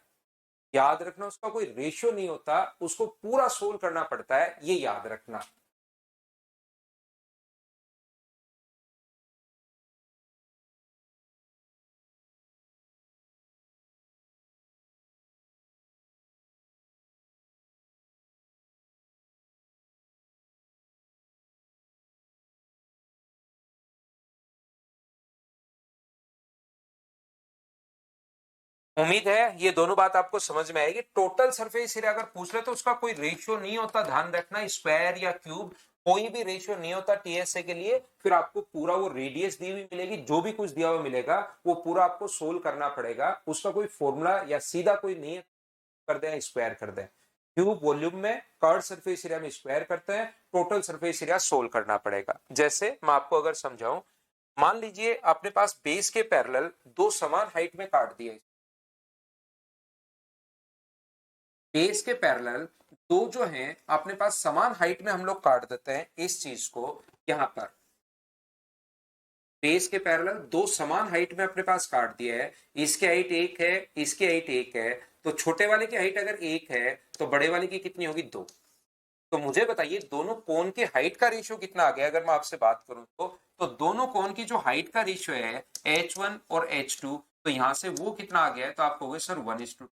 याद रखना उसका कोई रेशियो नहीं होता, उसको पूरा सोल्व करना पड़ता है, ये याद रखना। उम्मीद है ये दोनों बात आपको समझ में आएगी। टोटल सरफेस एरिया अगर पूछ ले तो उसका कोई रेशियो नहीं होता, ध्यान रखना, स्क्वायर या क्यूब कोई भी रेशियो नहीं होता टीएसए के लिए। फिर आपको पूरा वो रेडियस दी हुई मिलेगी, जो भी कुछ दिया हुआ मिलेगा वो पूरा आपको सोल्व करना पड़ेगा। उसका कोई फॉर्मूला या सीधा कोई नहीं है, कर दें स्क्वायर कर दें। क्यूब वॉल्यूम में, कर्व सरफेस एरिया में स्क्वायर करते हैं, टोटल सरफेस एरिया सोल्व करना पड़ेगा। जैसे मैं आपको अगर समझाऊं, मान लीजिए अपने पास बेस के पैरेलल दो समान हाइट में काट दिए, बेस के पैरेलल दो जो हैं अपने पास समान हाइट में हम लोग काट देते हैं इस चीज को। यहां पर बेस के पैरेलल दो समान हाइट में अपने पास काट दिया है, इसकी हाइट एक है, इसकी हाइट एक है, तो छोटे वाले की हाइट अगर एक है तो बड़े वाले की कितनी होगी, दो। तो मुझे बताइए दोनों कोण के हाइट का रेशियो कितना आ गया, अगर मैं आपसे बात करूं तो दोनों कोण की जो हाइट का रेशियो है H1 और H2, तो यहां से वो कितना आ गया है, तो आप कहोगे सर 1:2।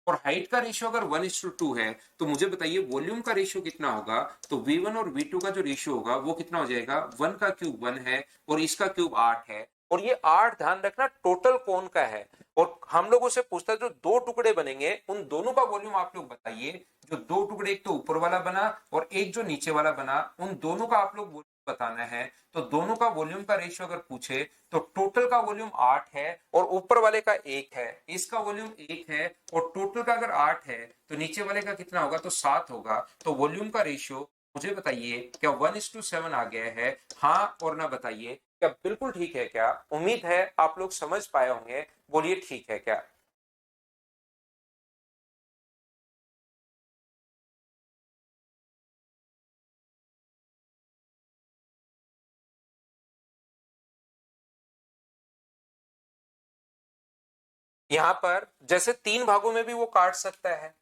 और हाइट का रेशियो अगर 1:2 है तो मुझे बताइए वॉल्यूम का रेशियो कितना होगा, तो V1 और V2 का जो रेशियो होगा वो कितना हो जाएगा, 1 का क्यूब 1 है और इसका क्यूब 8 है। और ये 8 ध्यान रखना टोटल कोण का है। और हम लोगों से पूछता है जो दो टुकड़े बनेंगे उन दोनों का वॉल्यूम आप लोग बताइए। जो दो टुकड़े, एक तो ऊपर वाला बना और एक जो नीचे वाला बना, उन दोनों का आप लोग वॉल्यूम बताना है। तो दोनों का वॉल्यूम का रेशियो अगर पूछे तो टोटल का वॉल्यूम 8 है और ऊपर वाले का 1 है, इसका वॉल्यूम 1 है और टोटल का अगर 8 है तो नीचे वाले का कितना होगा, तो 7 होगा। तो वॉल्यूम का रेशियो मुझे बताइए क्या 1:7 आ गया है, हाँ और ना बताइए, क्या बिल्कुल ठीक है क्या? उम्मीद है आप लोग समझ पाए होंगे, बोलिए ठीक है क्या? यहाँ पर जैसे तीन भागों में भी वो काट सकता है,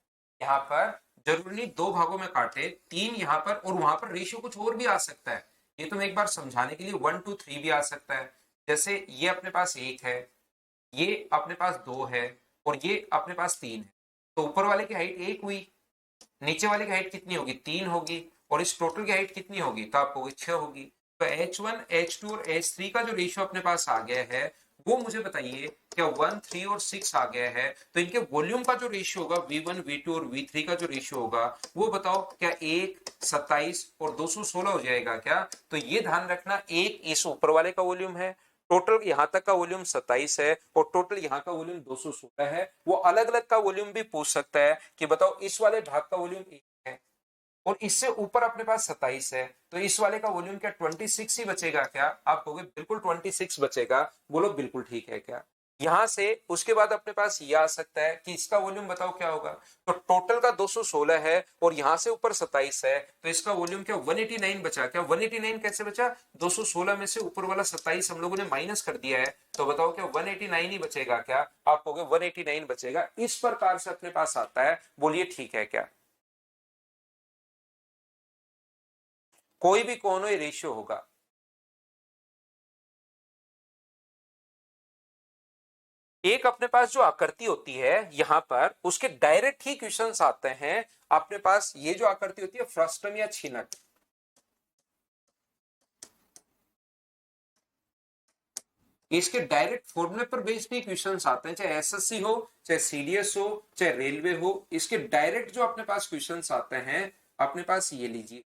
यहाँ पर जरूरी नहीं दो भागों में काटे, तीन यहाँ पर, और वहां पर रेशियो कुछ और भी आ सकता है। ये तो मैं एक बार समझाने के लिए 1 2 3 भी आ सकता है। जैसे ये अपने पास एक है, ये अपने पास दो है और ये अपने पास तीन है। तो ऊपर वाले की हाइट एक हुई, नीचे वाले की हाइट कितनी होगी, तीन होगी, और इस टोटल की हाइट कितनी होगी, तो आपको होगी 6 होगी। तो H1 H2 और H3 का जो रेशियो अपने पास आ गया है वो मुझे बताइए क्या 1 3 और 6 आ गया है। तो इनके वॉल्यूम का जो रेशियो होगा V1 V2 और V3 का जो रेशियो होगा वो बताओ, क्या 1 27 और 216 हो जाएगा क्या? तो ये ध्यान रखना, एक इस ऊपर वाले का वॉल्यूम है, टोटल यहां तक का वॉल्यूम 27 है और टोटल यहाँ का वॉल्यूम 216 है। वो अलग अलग का वॉल्यूम भी पूछ सकता है कि बताओ इस वाले भाग का वॉल्यूम 1 है और इससे ऊपर अपने पास 27 है, तो इस वाले का वॉल्यूम क्या 26 ही बचेगा क्या? आप कहोगे बिल्कुल 26 बचेगा। बोलो बिल्कुल ठीक है क्या? यहां से उसके बाद अपने पास यह आ सकता है कि इसका वॉल्यूम बताओ क्या होगा, तो टोटल का 216 है और यहां से ऊपर 27 है, तो इसका वॉल्यूम क्या 189 बचा क्या? 189 कैसे बचा, 216 में से ऊपर वाला 27 हम लोगों ने माइनस कर दिया है, तो बताओ क्या 189 ही बचेगा क्या? आप कहोगे 189 बचेगा। इस प्रकार से अपने पास आता है, बोलिए ठीक है क्या? कोई भी कोण रेशियो होगा, एक अपने पास जो आकृति होती है यहां पर उसके डायरेक्ट ही क्वेश्चंस आते हैं। अपने पास ये जो आकृति होती है फ्रस्टम या छिनक, इसके डायरेक्ट फॉर्मूले पर बेस्ड ही क्वेश्चंस आते हैं, चाहे एसएससी हो, चाहे सीडीएस हो, चाहे रेलवे हो, इसके डायरेक्ट जो अपने पास क्वेश्चंस आते हैं। अपने पास ये लीजिए,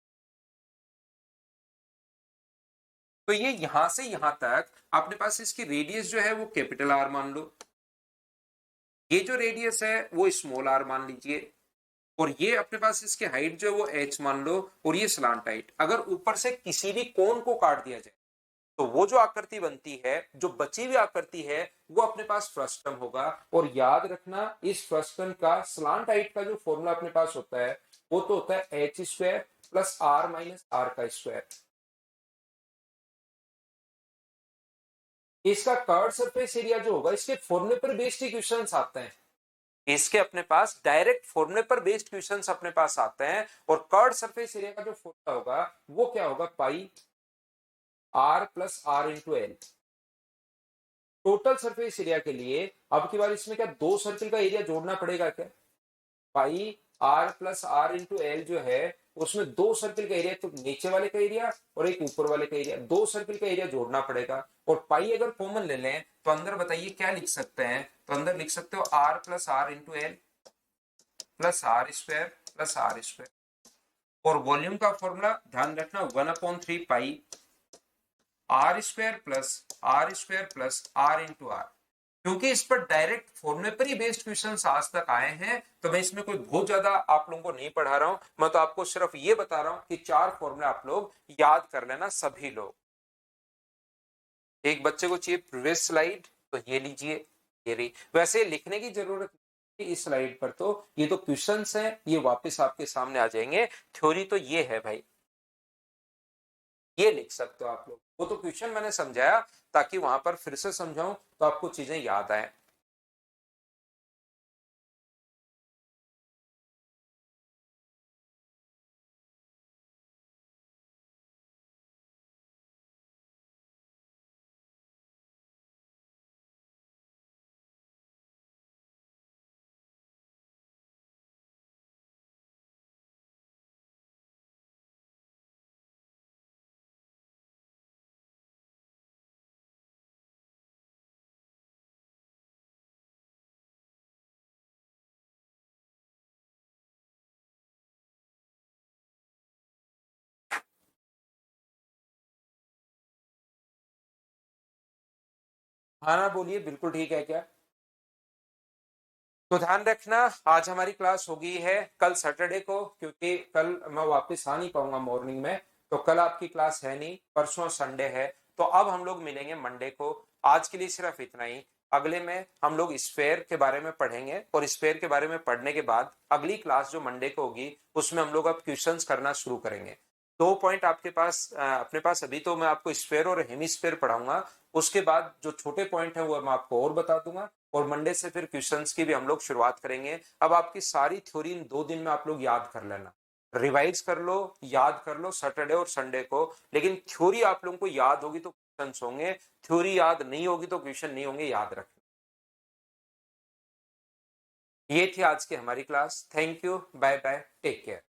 तो ये यहां से यहां तक अपने पास इसकी रेडियस जो है वो कैपिटल आर मान लो, ये जो रेडियस है वो स्मॉल आर मान लीजिए, और ये अपने पास इसकी हाइट जो है वो एच मान लो, और ये स्लांट हाइट। अगर ऊपर से किसी भी कोण को काट दिया जाए तो वो जो आकृति बनती है, जो बची हुई आकृति है, वो अपने पास फ्रस्टम होगा। और याद रखना इस फ्रस्टम का स्लांट हाइट का जो फॉर्मूला अपने पास होता है वो तो होता है h square plus r minus r का स्क्वायर। इसका कर्व सरफेस एरिया जो होगा इसके फॉर्मूले पर बेस्ड क्वेश्चंस आते हैं, इसके अपने पास डायरेक्ट फॉर्मूले पर बेस्ड क्वेश्चंस अपने पास आते हैं। और कर्व सरफेस एरिया का जो फॉर्मूला होगा वो क्या होगा, pi r plus r into l. Total surface area के लिए अब की बार इसमें क्या दो सर्किल का एरिया जोड़ना पड़ेगा क्या, pi r plus r into l जो है उसमें दो सर्किल का एरिया, तो नीचे वाले का एरिया और एक ऊपर वाले का एरिया, दो सर्किल का एरिया जोड़ना पड़ेगा। और पाई अगर कॉमन ले लें तो अंदर बताइए क्या लिख सकते हैं, तो अंदर लिख सकते हो r plus r into l plus r square plus r square. और वॉल्यूम का फॉर्मूला ध्यान रखना 1/3 pi r square plus r into r. क्योंकि इस पर डायरेक्ट फॉर्मूले पर ही बेस्ड क्वेश्चंस आज तक आए हैं, तो मैं इसमें कोई बहुत ज्यादा आप लोगों को नहीं पढ़ा रहा हूं, मैं तो आपको सिर्फ ये बता रहा हूं कि चार फॉर्मूले आप लोग याद कर लेना सभी लोग। एक बच्चे को चाहिए प्रीवियस स्लाइड, तो ये लीजिए, ये रही। वैसे लिखने की जरूरत नहीं इस स्लाइड पर, तो ये तो क्वेश्चंस हैं, ये वापस आपके सामने आ जाएंगे। थ्योरी तो ये है भाई, ये लिख सकते हो आप लोग, वो तो क्वेश्चन मैंने समझाया ताकि वहां पर फिर से समझाऊं तो आपको चीजें याद आए। हाँ ना, बोलिए, बिल्कुल ठीक है क्या। तो ध्यान रखना आज हमारी क्लास हो गई है, कल सैटरडे को, क्योंकि कल मैं वापस आ नहीं पाऊंगा मॉर्निंग में, तो कल आपकी क्लास है नहीं, परसों संडे है। तो अब हम लोग मिलेंगे मंडे को। आज के लिए सिर्फ इतना ही। अगले में हम लोग स्फेयर के बारे में पढ़ेंगे, और स्फेयर के बारे में पढ़ने के बाद अगली क्लास जो मंडे को होगी उसमें हम लोग अब क्वेश्चंस करना शुरू करेंगे। दो पॉइंट आपके पास अपने पास अभी तो मैं आपको स्फेयर और हेमिस्फेयर पढ़ाऊंगा, उसके बाद जो छोटे पॉइंट है वो मैं आपको और बता दूंगा। और मंडे से फिर क्वेश्चंस की भी हम लोग शुरुआत करेंगे। अब आपकी सारी थ्योरी इन 2 दिन में आप लोग याद कर लेना, रिवाइज कर लो, याद कर लो सैटरडे और संडे को। लेकिन थ्योरी आप लोगों को याद होगी तो क्वेश्चंस होंगे, थ्योरी याद नहीं होगी तो क्वेश्चन नहीं होंगे, याद रखना। ये थी आज की हमारी class. Thank you, bye bye, take care.